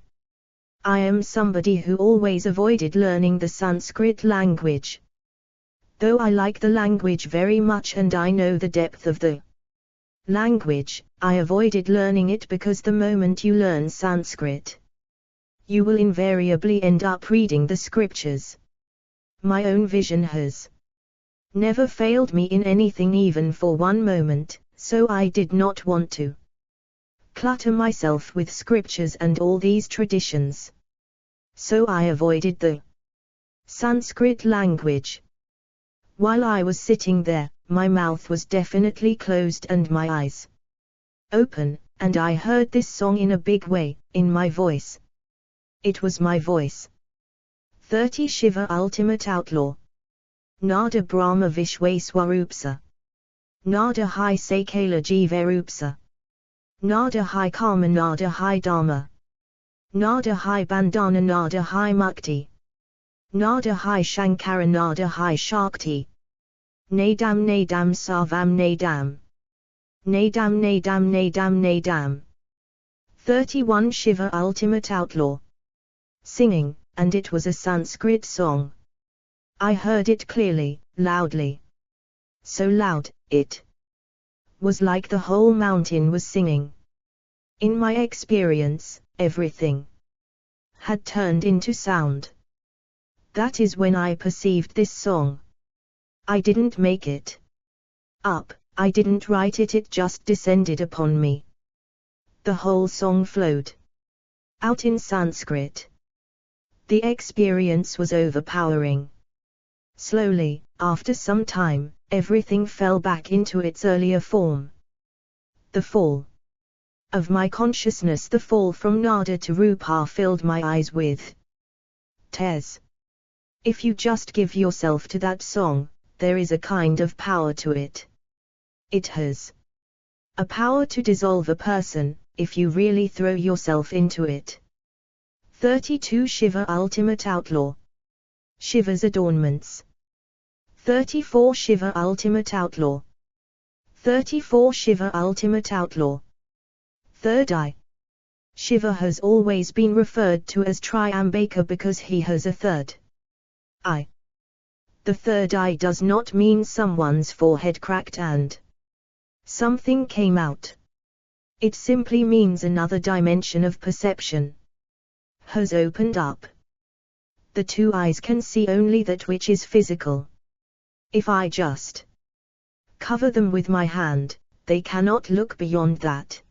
I am somebody who always avoided learning the Sanskrit language. Though I like the language very much and I know the depth of the language, I avoided learning it because the moment you learn Sanskrit, you will invariably end up reading the scriptures. My own vision has never failed me in anything even for one moment, so I did not want to clutter myself with scriptures and all these traditions. So I avoided the Sanskrit language. While I was sitting there, my mouth was definitely closed and my eyes open, and I heard this song in a big way, in my voice. It was my voice. 30 Shiva Ultimate Outlaw. Nada Brahma Vishwaswarupsa. Nada Hai Sakala Jivarupsa. Nada Hai Karma Nada Hai Dharma. Nada Hai Bandhana Nada Hai Mukti. Nada Hai Shankara Nada Hai Shakti. Nadam Nadam Sarvam Nadam. Nadam Nadam Nadam Nadam. 31 Shiva Ultimate Outlaw. Singing, and it was a Sanskrit song. I heard it clearly, loudly. So loud, it was like the whole mountain was singing. In my experience, everything had turned into sound. That is when I perceived this song. I didn't make it up, I didn't write it, it just descended upon me. The whole song flowed out in Sanskrit. The experience was overpowering. Slowly, after some time, everything fell back into its earlier form. The fall of my consciousness, the fall from nada to rupa, filled my eyes with tears. If you just give yourself to that song, there is a kind of power to it. It has a power to dissolve a person, if you really throw yourself into it. 32 Shiva Ultimate Outlaw. Shiva's adornments. 34 Shiva Ultimate Outlaw. 34 Shiva Ultimate Outlaw. Third eye. Shiva has always been referred to as Triambaka because he has a third eye. The third eye does not mean someone's forehead cracked and something came out. It simply means another dimension of perception has opened up. The two eyes can see only that which is physical. If I just cover them with my hand, they cannot look beyond that.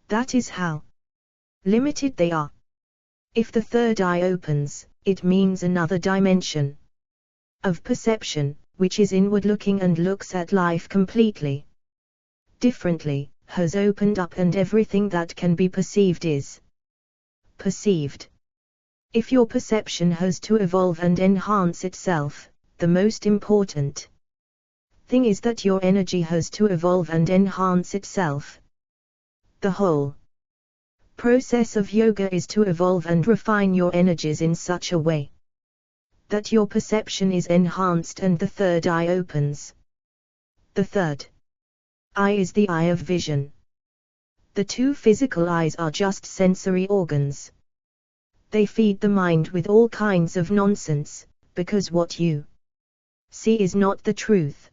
That is how limited they are. If the third eye opens, it means another dimension of perception, which is inward looking and looks at life completely differently, has opened up, and everything that can be perceived is perceived. If your perception has to evolve and enhance itself, the most important thing is that your energy has to evolve and enhance itself. The whole process of yoga is to evolve and refine your energies in such a way that your perception is enhanced and the third eye opens. The third eye is the eye of vision. The two physical eyes are just sensory organs. They feed the mind with all kinds of nonsense, because what you see is not the truth.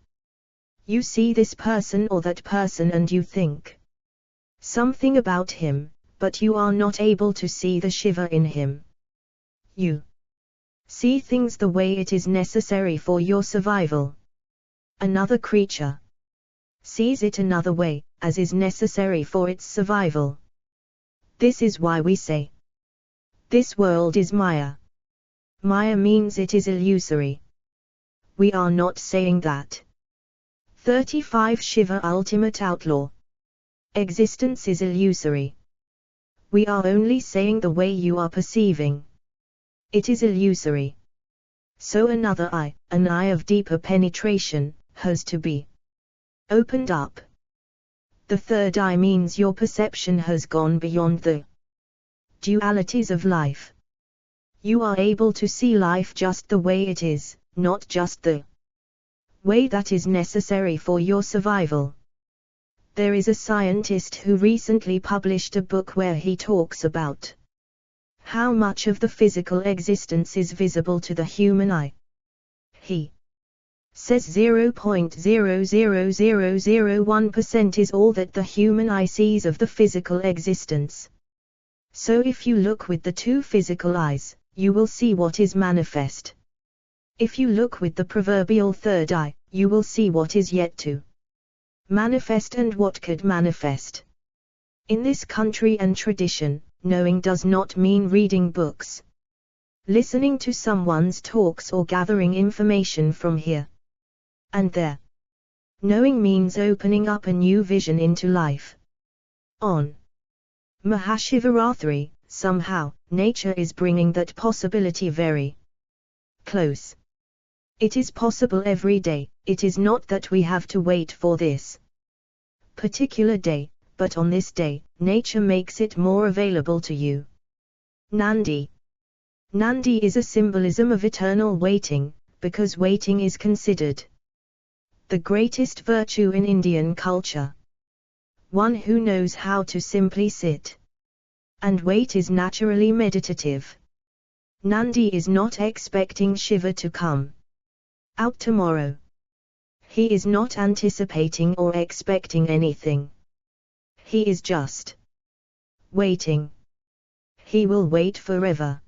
You see this person or that person and you think something about him, but you are not able to see the Shiva in him. You see things the way it is necessary for your survival. Another creature sees it another way, as is necessary for its survival. This is why we say, this world is Maya. Maya means it is illusory. We are not saying that. 35 Shiva Ultimate Outlaw. Existence is illusory. We are only saying the way you are perceiving. It is illusory. So another eye, an eye of deeper penetration, has to be opened up. The third eye means your perception has gone beyond the dualities of life. You are able to see life just the way it is, not just the way that is necessary for your survival. There is a scientist who recently published a book where he talks about how much of the physical existence is visible to the human eye. He says 0.00001% is all that the human eye sees of the physical existence. So if you look with the two physical eyes, you will see what is manifest. If you look with the proverbial third eye, you will see what is yet to manifest and what could manifest. In this country and tradition, knowing does not mean reading books, listening to someone's talks or gathering information from here and there. Knowing means opening up a new vision into life. On Mahashivaratri, somehow, nature is bringing that possibility very close. It is possible every day. It is not that we have to wait for this particular day, but on this day, nature makes it more available to you. Nandi. Nandi is a symbolism of eternal waiting, because waiting is considered the greatest virtue in Indian culture. One who knows how to simply sit and wait is naturally meditative. Nandi is not expecting Shiva to come out tomorrow. He is not anticipating or expecting anything. He is just waiting. He will wait forever.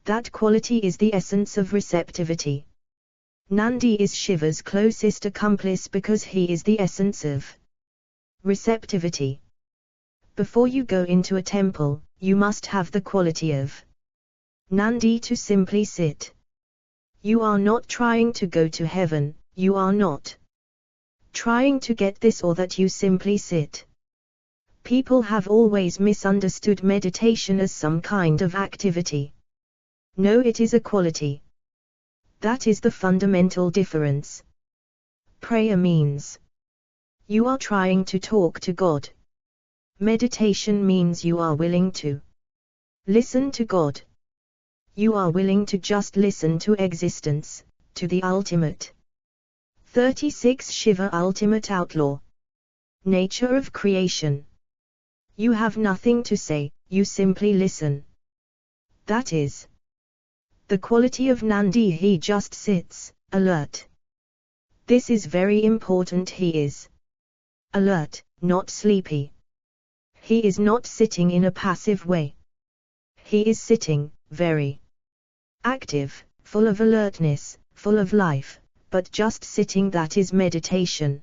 That quality is the essence of receptivity. Nandi is Shiva's closest accomplice because he is the essence of receptivity. Before you go into a temple, you must have the quality of Nandi to simply sit. You are not trying to go to heaven, you are not trying to get this or that, you simply sit. People have always misunderstood meditation as some kind of activity. No, it is a quality. That is the fundamental difference. Prayer means you are trying to talk to God. Meditation means you are willing to listen to God. You are willing to just listen to existence, to the ultimate. 36 Shiva Ultimate Outlaw. Nature of creation. You have nothing to say, you simply listen. That is the quality of Nandi. He just sits, alert. This is very important. He is alert, not sleepy. He is not sitting in a passive way. He is sitting, very active, full of alertness, full of life, but just sitting. That is meditation.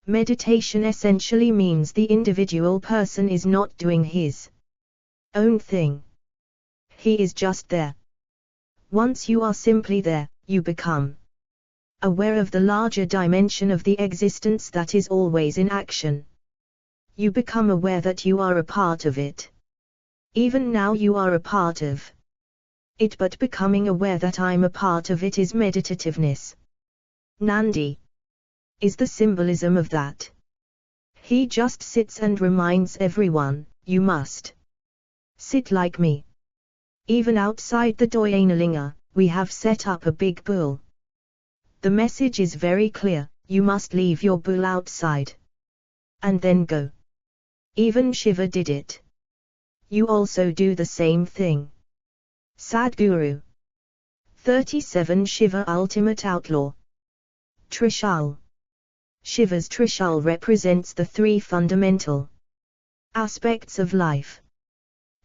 Meditation essentially means the individual person is not doing his own thing. He is just there. Once you are simply there, you become aware of the larger dimension of the existence that is always in action. You become aware that you are a part of it. Even now you are a part of it, but becoming aware that I'm a part of it is meditativeness. Nandi is the symbolism of that. He just sits and reminds everyone, you must sit like me. Even outside the Dhyanalinga, we have set up a big bull. The message is very clear, you must leave your bull outside. And then go. Even Shiva did it. You also do the same thing. Sadhguru. 37 Shiva Ultimate Outlaw. Trishul. Shiva's Trishul represents the three fundamental aspects of life.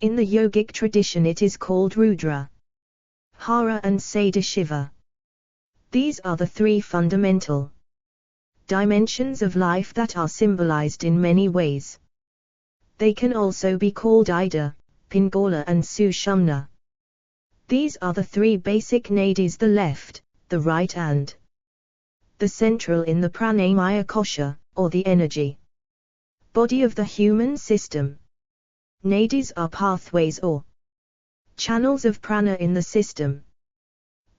In the yogic tradition it is called Rudra, Hara and Sadashiva. These are the three fundamental dimensions of life that are symbolized in many ways. They can also be called Ida, Pingala and Sushumna. These are the three basic nadis, the left, the right and the central in the pranamaya kosha, or the energy body of the human system. Nadis are pathways or channels of prana in the system.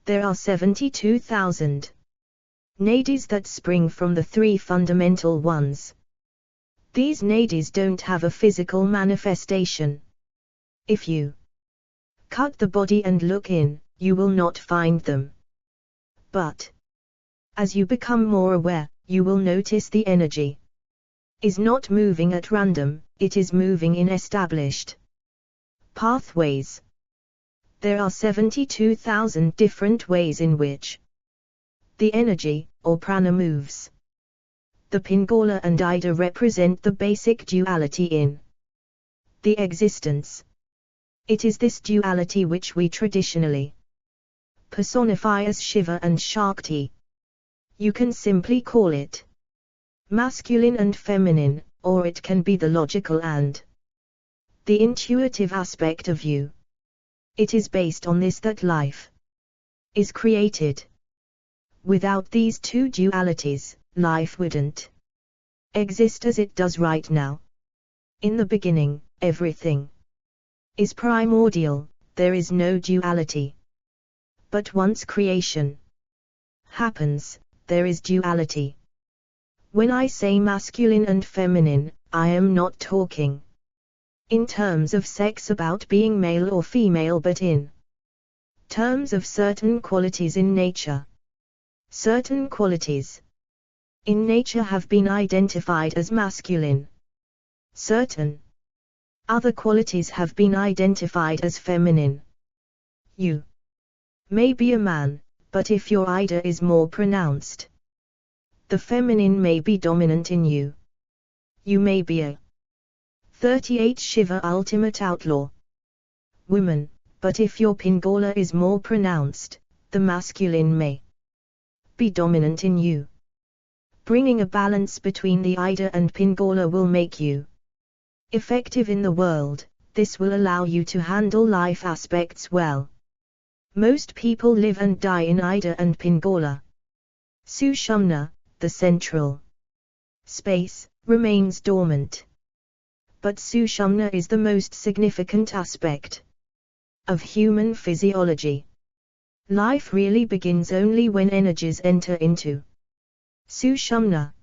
There are 72,000 nadis that spring from the three fundamental ones. These nadis don't have a physical manifestation. If you cut the body and look in, you will not find them. But as you become more aware, you will notice the energy is not moving at random, it is moving in established pathways. There are 72,000 different ways in which the energy, or prana, moves. The Pingala and Ida represent the basic duality in the existence. It is this duality which we traditionally personify as Shiva and Shakti. You can simply call it masculine and feminine, or it can be the logical and the intuitive aspect of you. It is based on this that life is created. Without these two dualities, life wouldn't exist as it does right now. In the beginning, everything is primordial, there is no duality. But once creation happens, there is duality. When I say masculine and feminine, I am not talking in terms of sex, about being male or female, but in terms of certain qualities in nature. Certain qualities in nature have been identified as masculine. Certain other qualities have been identified as feminine. You may be a man, but if your Ida is more pronounced, the feminine may be dominant in you. You may be a 38 Shiva ultimate outlaw woman, but if your Pingala is more pronounced, the masculine may be dominant in you. Bringing a balance between the Ida and Pingala will make you effective in the world. This will allow you to handle life aspects well. Most people live and die in Ida and Pingala. Sushumna, the central space, remains dormant. But Sushumna is the most significant aspect of human physiology. Life really begins only when energies enter into Sushumna.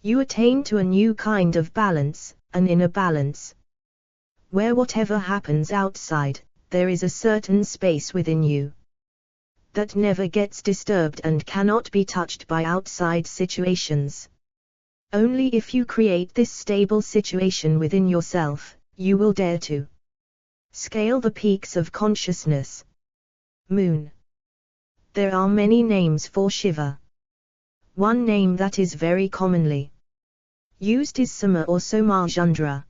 You attain to a new kind of balance, an inner balance, where whatever happens outside, there is a certain space within you that never gets disturbed and cannot be touched by outside situations. Only if you create this stable situation within yourself, you will dare to scale the peaks of consciousness. Moon. There are many names for Shiva. One name that is very commonly used is Sama or Somajundra.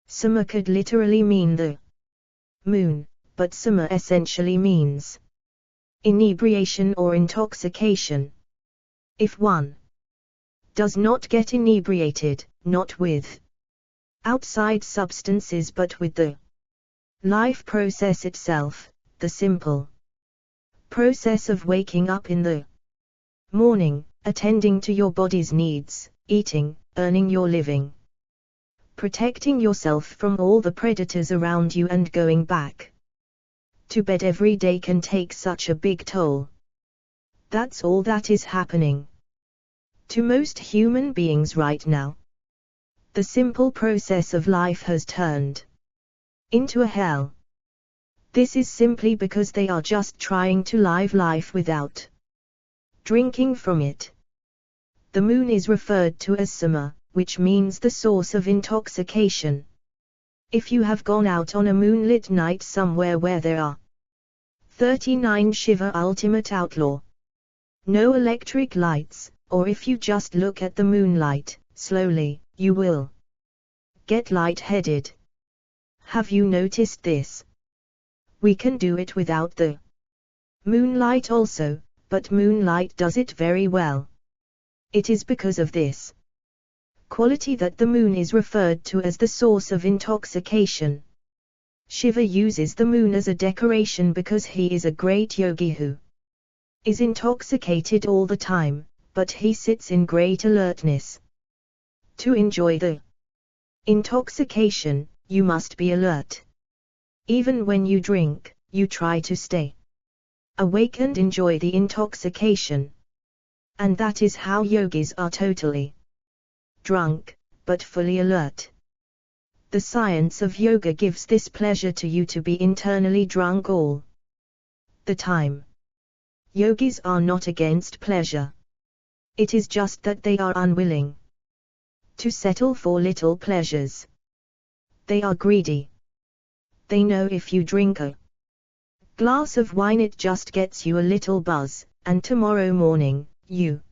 Sama could literally mean the moon, but Sama essentially means inebriation or intoxication. If one does not get inebriated, not with outside substances but with the life process itself, the simple process of waking up in the morning, attending to your body's needs, eating, earning your living, protecting yourself from all the predators around you and going back to bed every day can take such a big toll. That's all that is happening to most human beings right now. The simple process of life has turned into a hell. This is simply because they are just trying to live life without drinking from it. The moon is referred to as Sama, which means the source of intoxication. If you have gone out on a moonlit night somewhere where there are 39 Shiva ultimate outlaw, no electric lights, or if you just look at the moonlight, slowly, you will get lightheaded. Have you noticed this? We can do it without the moonlight also, but moonlight does it very well. It is because of this quality that the moon is referred to as the source of intoxication. Shiva uses the moon as a decoration because he is a great yogi who is intoxicated all the time, but he sits in great alertness. To enjoy the intoxication, you must be alert. Even when you drink, you try to stay awake and enjoy the intoxication. And that is how yogis are totally drunk, but fully alert. The science of yoga gives this pleasure to you to be internally drunk all the time. Yogis are not against pleasure. It is just that they are unwilling to settle for little pleasures. They are greedy. They know if you drink a glass of wine it just gets you a little buzz, and tomorrow morning, you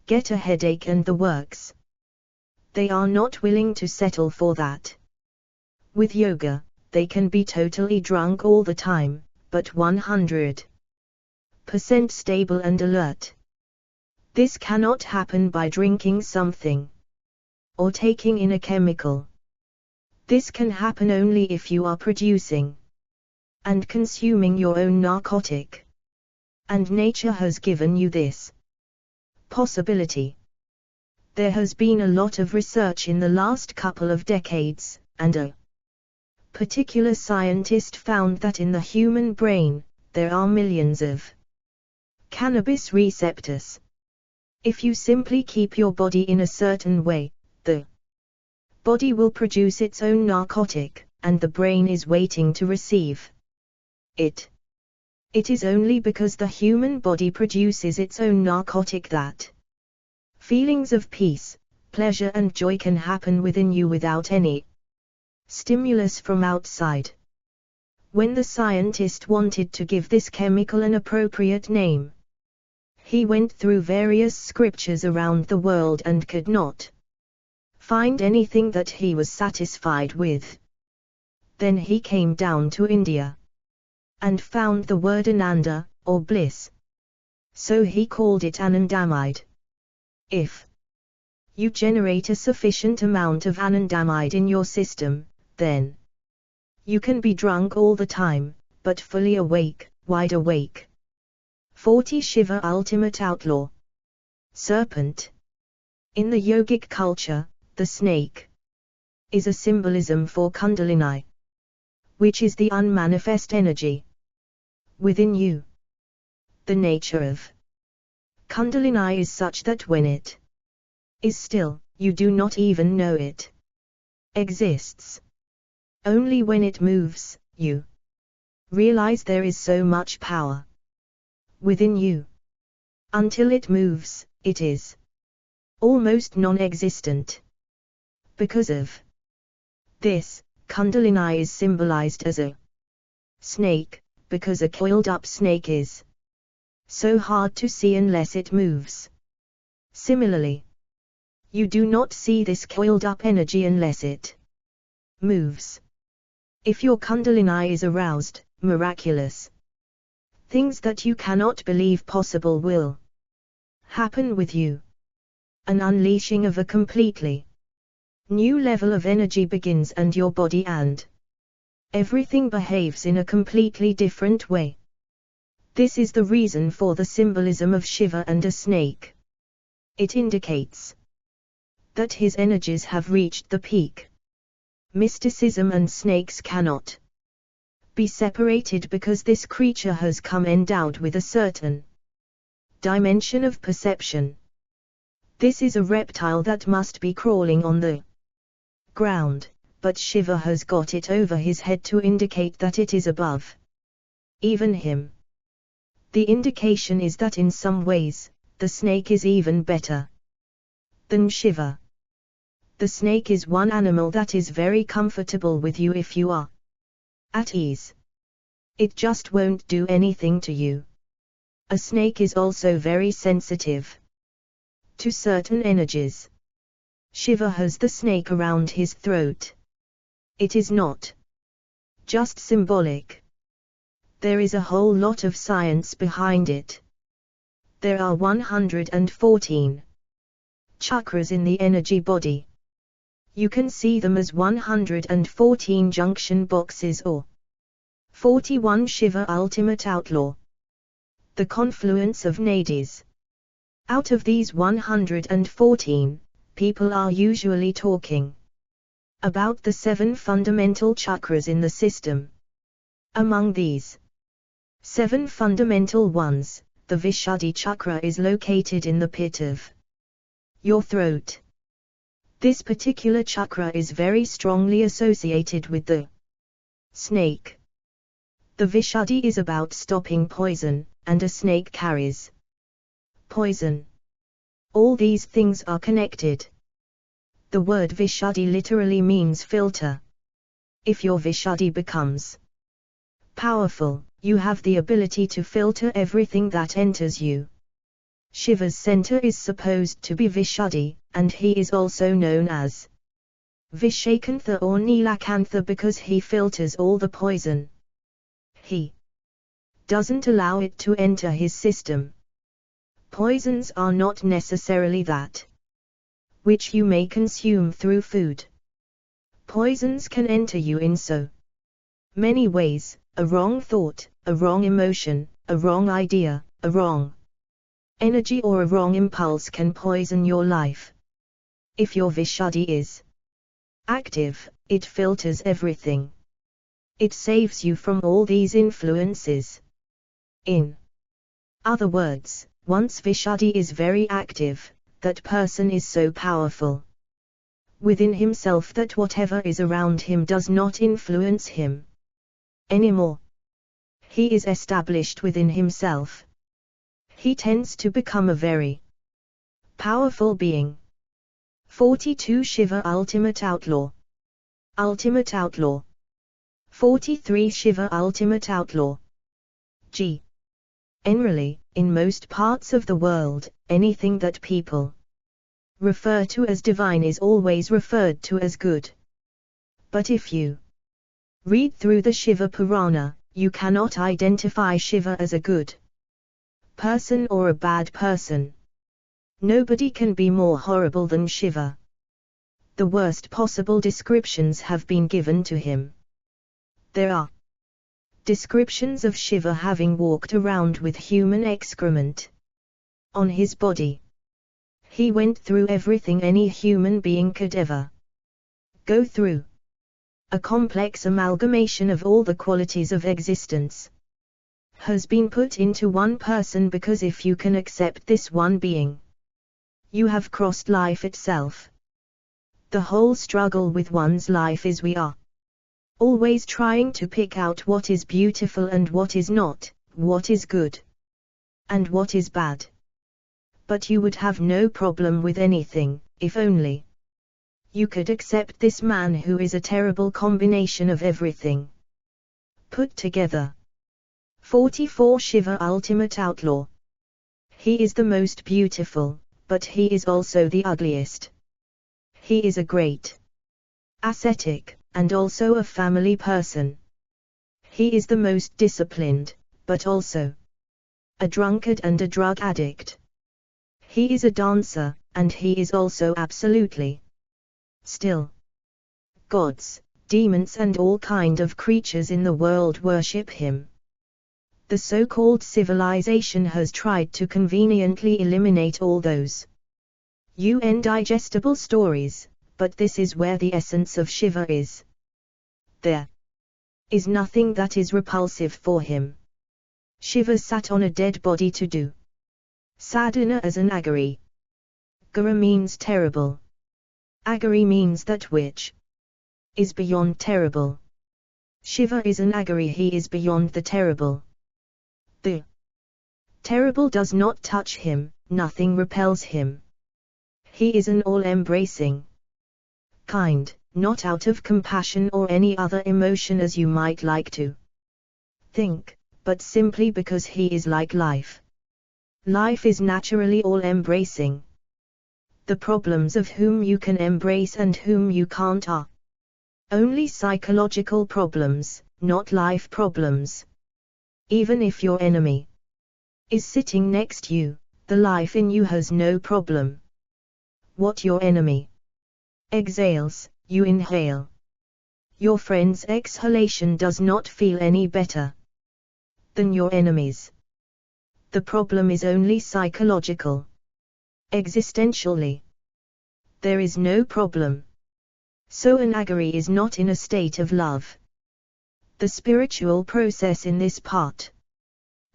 get a headache and the works. They are not willing to settle for that. With yoga, they can be totally drunk all the time, but 100% stable and alert. This cannot happen by drinking something or taking in a chemical. This can happen only if you are producing and consuming your own narcotic. And nature has given you this possibility. There has been a lot of research in the last couple of decades, and a particular scientist found that in the human brain, there are millions of cannabis receptors. If you simply keep your body in a certain way, the body will produce its own narcotic, and the brain is waiting to receive it. It is only because the human body produces its own narcotic that feelings of peace, pleasure and joy can happen within you without any stimulus from outside. When the scientist wanted to give this chemical an appropriate name, he went through various scriptures around the world and could not find anything that he was satisfied with. Then he came down to India and found the word Ananda, or bliss. So he called it Anandamide. If you generate a sufficient amount of anandamide in your system, then you can be drunk all the time, but fully awake, wide awake. 40 Shiva Ultimate Outlaw. Serpent. In the yogic culture, the snake is a symbolism for Kundalini, which is the unmanifest energy within you. The nature of Kundalini is such that when it is still, you do not even know it exists. Only when it moves, you realize there is so much power within you. Until it moves, it is almost non-existent. Because of this, Kundalini is symbolized as a snake, because a coiled-up snake is so hard to see unless it moves. Similarly, you do not see this coiled-up energy unless it moves. If your Kundalini is aroused, miraculous things that you cannot believe possible will happen with you. An unleashing of a completely new level of energy begins, and your body and everything behaves in a completely different way. This is the reason for the symbolism of Shiva and a snake. It indicates that his energies have reached the peak. Mysticism and snakes cannot be separated because this creature has come endowed with a certain dimension of perception. This is a reptile that must be crawling on the ground, but Shiva has got it over his head to indicate that it is above even him. The indication is that in some ways, the snake is even better than Shiva. The snake is one animal that is very comfortable with you if you are at ease. It just won't do anything to you. A snake is also very sensitive to certain energies. Shiva has the snake around his throat. It is not just symbolic. There is a whole lot of science behind it. There are 114 Chakras in the energy body. You can see them as 114 junction boxes or 41 Shiva ultimate outlaw. The confluence of nadis. Out of these 114, people are usually talking about the 7 fundamental chakras in the system. Among these 7 fundamental ones, the Vishuddhi chakra is located in the pit of your throat. This particular chakra is very strongly associated with the snake. The Vishuddhi is about stopping poison, and a snake carries poison. All these things are connected. The word Vishuddhi literally means filter. If your Vishuddhi becomes powerful, you have the ability to filter everything that enters you. Shiva's center is supposed to be Vishuddhi, and he is also known as Vishakantha or Nilakantha because he filters all the poison. He doesn't allow it to enter his system. Poisons are not necessarily that which you may consume through food. Poisons can enter you in so many ways: a wrong thought, a wrong emotion, a wrong idea, a wrong energy or a wrong impulse can poison your life. If your Vishuddhi is active, it filters everything. It saves you from all these influences. In other words, once Vishuddhi is very active, that person is so powerful within himself that whatever is around him does not influence him anymore. He is established within himself. He tends to become a very powerful being. 42 Shiva Ultimate Outlaw. Ultimate Outlaw. 43 Shiva Ultimate Outlaw. Generally, in most parts of the world, anything that people refer to as divine is always referred to as good. But if you read through the Shiva Purana, you cannot identify Shiva as a good person or a bad person. Nobody can be more horrible than Shiva. The worst possible descriptions have been given to him. There are descriptions of Shiva having walked around with human excrement on his body. He went through everything any human being could ever go through. A complex amalgamation of all the qualities of existence has been put into one person, because if you can accept this one being, you have crossed life itself. The whole struggle with one's life is we are always trying to pick out what is beautiful and what is not, what is good and what is bad. But you would have no problem with anything, if only you could accept this man who is a terrible combination of everything put together. 44 Shiva Ultimate Outlaw. He is the most beautiful, but he is also the ugliest. He is a great ascetic, and also a family person. He is the most disciplined, but also a drunkard and a drug addict. He is a dancer, and he is also absolutely still. Gods, demons and all kind of creatures in the world worship him. The so-called civilization has tried to conveniently eliminate all those digestible stories, but this is where the essence of Shiva is. There is nothing that is repulsive for him. Shiva sat on a dead body to do sadhana as an agari. Gara means terrible. Agari means that which is beyond terrible. Shiva is an agari, he is beyond the terrible. The terrible does not touch him, nothing repels him. He is an all-embracing kind, not out of compassion or any other emotion as you might like to think, but simply because he is like life. Life is naturally all-embracing. The problems of whom you can embrace and whom you can't are only psychological problems, not life problems. Even if your enemy is sitting next to you, the life in you has no problem what your enemy exhales, you inhale. Your friend's exhalation does not feel any better than your enemy's. The problem is only psychological. Existentially, there is no problem. So an agari is not in a state of love. The spiritual process in this part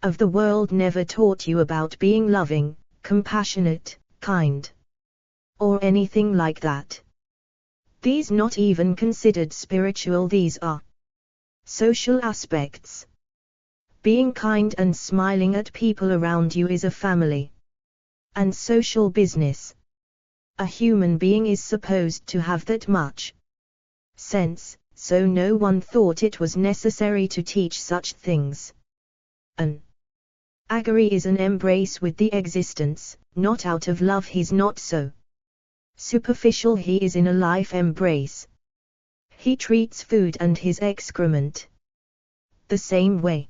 of the world never taught you about being loving, compassionate, kind, or anything like that. These not even considered spiritual, these are social aspects. Being kind and smiling at people around you is a family and social business. A human being is supposed to have that much sense, so no one thought it was necessary to teach such things. An agari is an embrace with the existence, not out of love. He's not so superficial, he is in a life embrace. He treats food and his excrement the same way.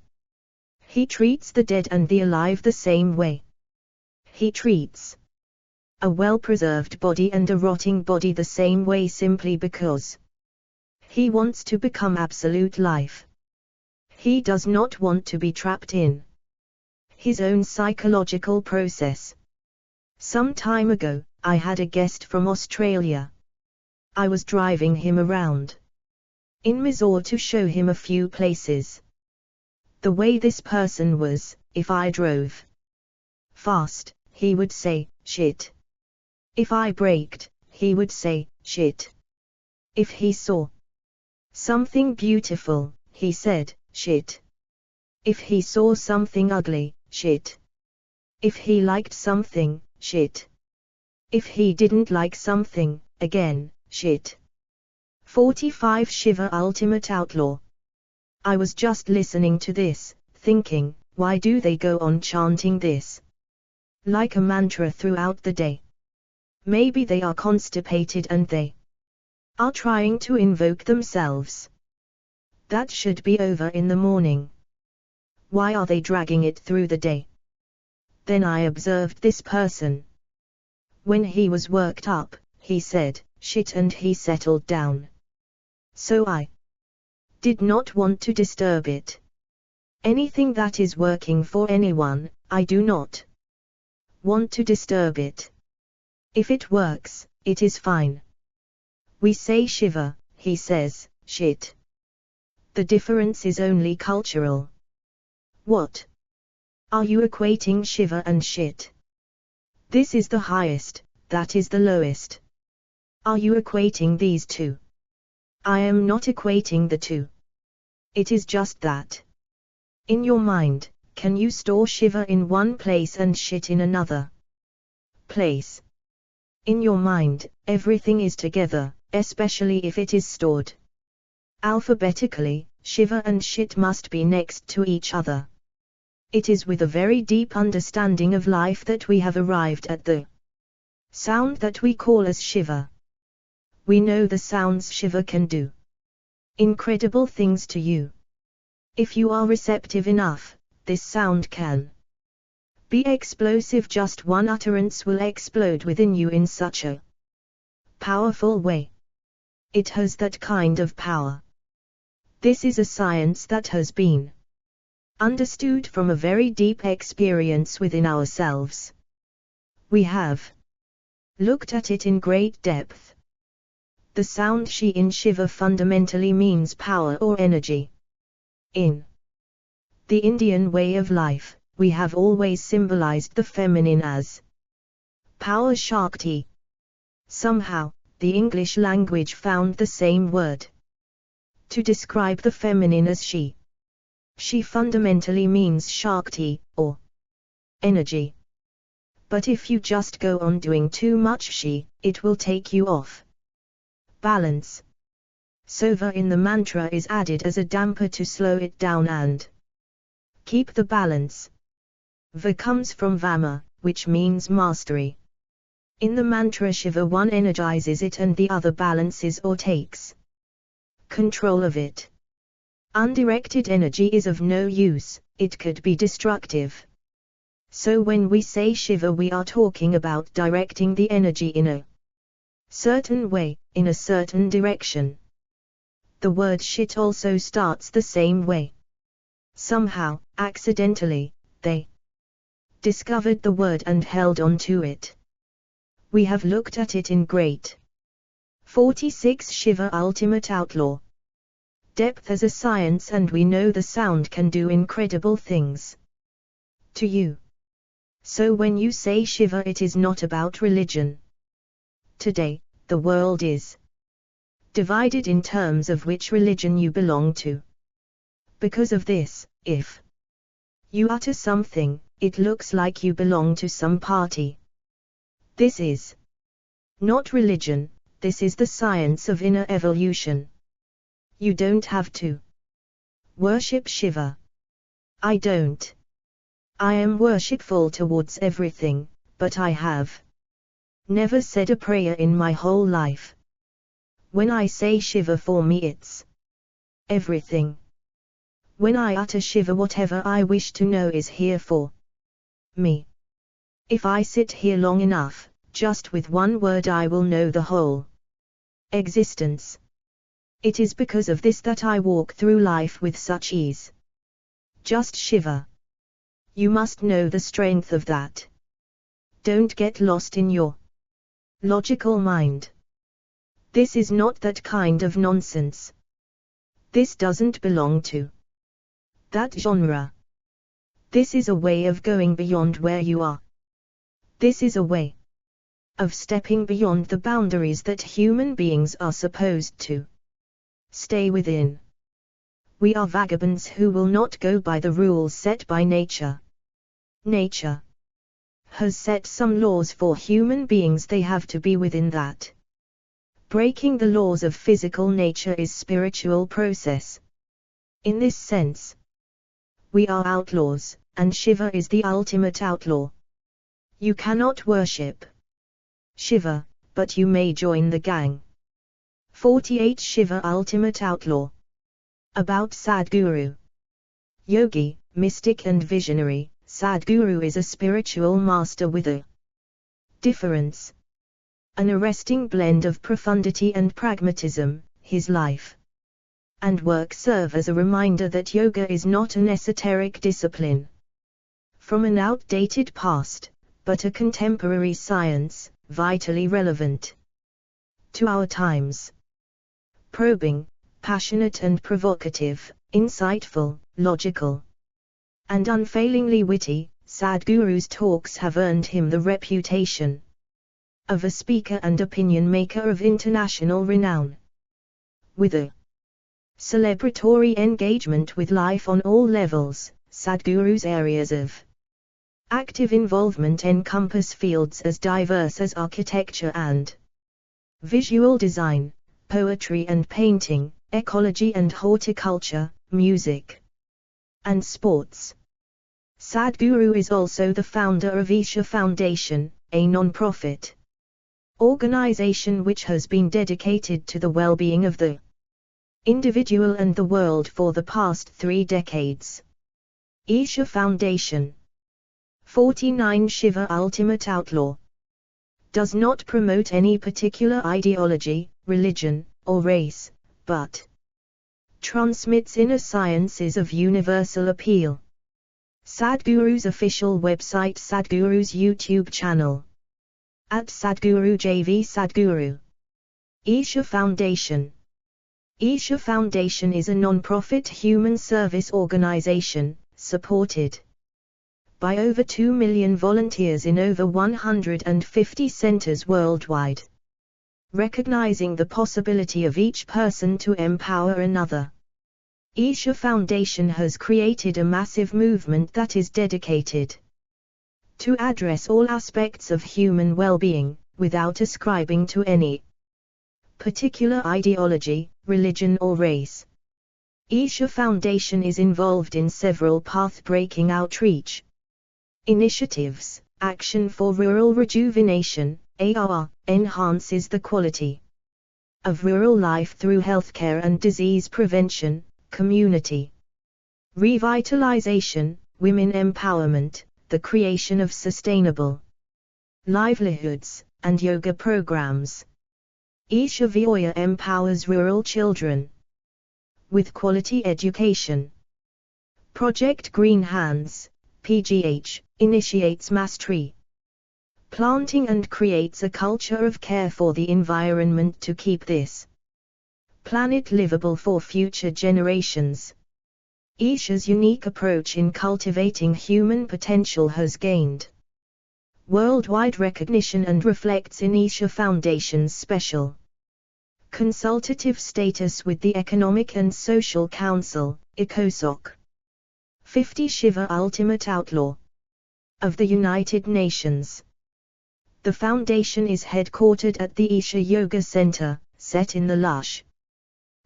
He treats the dead and the alive the same way. He treats a well-preserved body and a rotting body the same way, simply because he wants to become absolute life. He does not want to be trapped in his own psychological process. Some time ago, I had a guest from Australia. I was driving him around in Mysore to show him a few places. The way this person was, if I drove fast, he would say, shit. If I braked, he would say, shit. If he saw something beautiful, he said, shit. If he saw something ugly, shit. If he liked something, shit. If he didn't like something, again, shit. 45 Shiva Ultimate Outlaw. I was just listening to this, thinking, why do they go on chanting this like a mantra throughout the day? Maybe they are constipated and they are trying to invoke themselves. That should be over in the morning. Why are they dragging it through the day? Then I observed this person. When he was worked up, he said, shit, and he settled down. So I did not want to disturb it. Anything that is working for anyone, I do not want to disturb it. If it works, it is fine. We say Shiva, he says, shit. The difference is only cultural. What are you equating Shiva and shit? This is the highest, that is the lowest. Are you equating these two? I am not equating the two. It is just that. In your mind, can you store Shiva in one place and shit in another place? In your mind, everything is together, especially if it is stored alphabetically. Shiva and shit must be next to each other. It is with a very deep understanding of life that we have arrived at the sound that we call as Shiva. We know the sounds Shiva can do incredible things to you. If you are receptive enough, this sound can be explosive. Just one utterance will explode within you in such a powerful way. It has that kind of power. This is a science that has been understood from a very deep experience within ourselves. We have looked at it in great depth. The sound Shi in Shiva fundamentally means power or energy. In the Indian way of life, we have always symbolized the feminine as power, Shakti. Somehow, the English language found the same word to describe the feminine as Shi. Shi fundamentally means Shakti, or energy. But if you just go on doing too much Shi, it will take you off balance. So Va in the mantra is added as a damper to slow it down and keep the balance. Va comes from Vama, which means mastery. In the mantra Shiva, one energizes it and the other balances or takes control of it. Undirected energy is of no use, it could be destructive. So when we say Shiva, we are talking about directing the energy in a certain way, in a certain direction. The word shit also starts the same way. Somehow, accidentally, they discovered the word and held on to it. We have looked at it in great 46 Shiva Ultimate Outlaw depth as a science, and we know the sound can do incredible things to you. So when you say Shiva, it is not about religion. Today, the world is divided in terms of which religion you belong to. Because of this, if you utter something, it looks like you belong to some party. This is not religion, this is the science of inner evolution. You don't have to worship Shiva. I don't. I am worshipful towards everything, but I have never said a prayer in my whole life. When I say Shiva, for me it's everything. When I utter Shiva, whatever I wish to know is here for me. If I sit here long enough, just with one word I will know the whole existence. It is because of this that I walk through life with such ease. Just Shiva. You must know the strength of that. Don't get lost in your logical mind. This is not that kind of nonsense. This doesn't belong to that genre. This is a way of going beyond where you are. This is a way of stepping beyond the boundaries that human beings are supposed to stay within. We are vagabonds who will not go by the rules set by nature. Nature has set some laws for human beings, they have to be within that. Breaking the laws of physical nature is spiritual process. In this sense, we are outlaws, and Shiva is the ultimate outlaw. You cannot worship Shiva, but you may join the gang. 48 Shiva Ultimate Outlaw. About Sadhguru. Yogi, mystic and visionary, Sadhguru is a spiritual master with a difference. An arresting blend of profundity and pragmatism. His life and work serve as a reminder that yoga is not an esoteric discipline from an outdated past, but a contemporary science, vitally relevant to our times. Probing, passionate and provocative, insightful, logical, and unfailingly witty, Sadhguru's talks have earned him the reputation of a speaker and opinion maker of international renown. With a celebratory engagement with life on all levels, Sadhguru's areas of active involvement encompass fields as diverse as architecture and visual design, poetry and painting, ecology and horticulture, music and sports. Sadhguru is also the founder of Isha Foundation, a non-profit organization which has been dedicated to the well-being of the individual and the world for the past 3 decades. Isha Foundation. 49 Shiva Ultimate Outlaw. Does not promote any particular ideology, religion, or race, but transmits inner sciences of universal appeal. Sadhguru's official website, Sadhguru's YouTube channel. At Sadhguru JV Sadhguru. Isha Foundation. Isha Foundation is a non-profit human service organization, supported by over 2 million volunteers in over 150 centers worldwide. Recognizing the possibility of each person to empower another. Isha Foundation has created a massive movement that is dedicated to address all aspects of human well-being, without ascribing to any particular ideology, religion or race. Isha Foundation is involved in several path-breaking outreach initiatives. Action for Rural Rejuvenation, AR, enhances the quality of rural life through healthcare and disease prevention, community revitalization, women empowerment, the creation of sustainable livelihoods, and yoga programs. Isha Vioya empowers rural children with quality education. Project Green Hands, PGH, initiates mass tree planting and creates a culture of care for the environment to keep this planet livable for future generations. Isha's unique approach in cultivating human potential has gained worldwide recognition and reflects in Isha Foundation's special consultative status with the Economic and Social Council, ECOSOC. 50 Shiva Ultimate Outlaw of the United Nations. The foundation is headquartered at the Isha Yoga Center, set in the lush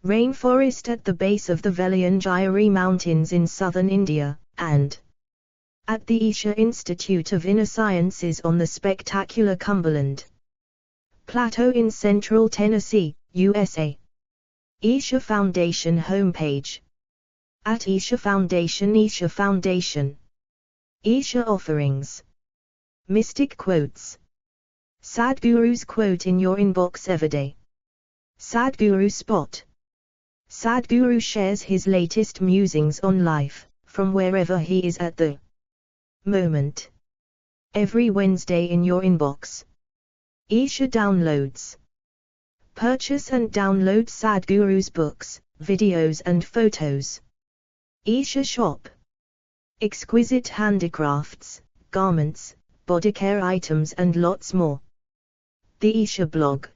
rainforest at the base of the Velayanagiri Mountains in southern India, and at the Isha Institute of Inner Sciences on the spectacular Cumberland Plateau in central Tennessee, USA. Isha Foundation homepage. At Isha Foundation. Isha Foundation. Isha offerings. Mystic quotes. Sadhguru's quote in your inbox everyday. Sadhguru spot. Sadhguru shares his latest musings on life, from wherever he is at the moment. Every Wednesday in your inbox. Isha downloads. Purchase and download Sadhguru's books, videos and photos. Isha shop. Exquisite handicrafts, garments, body care items and lots more. The Isha blog.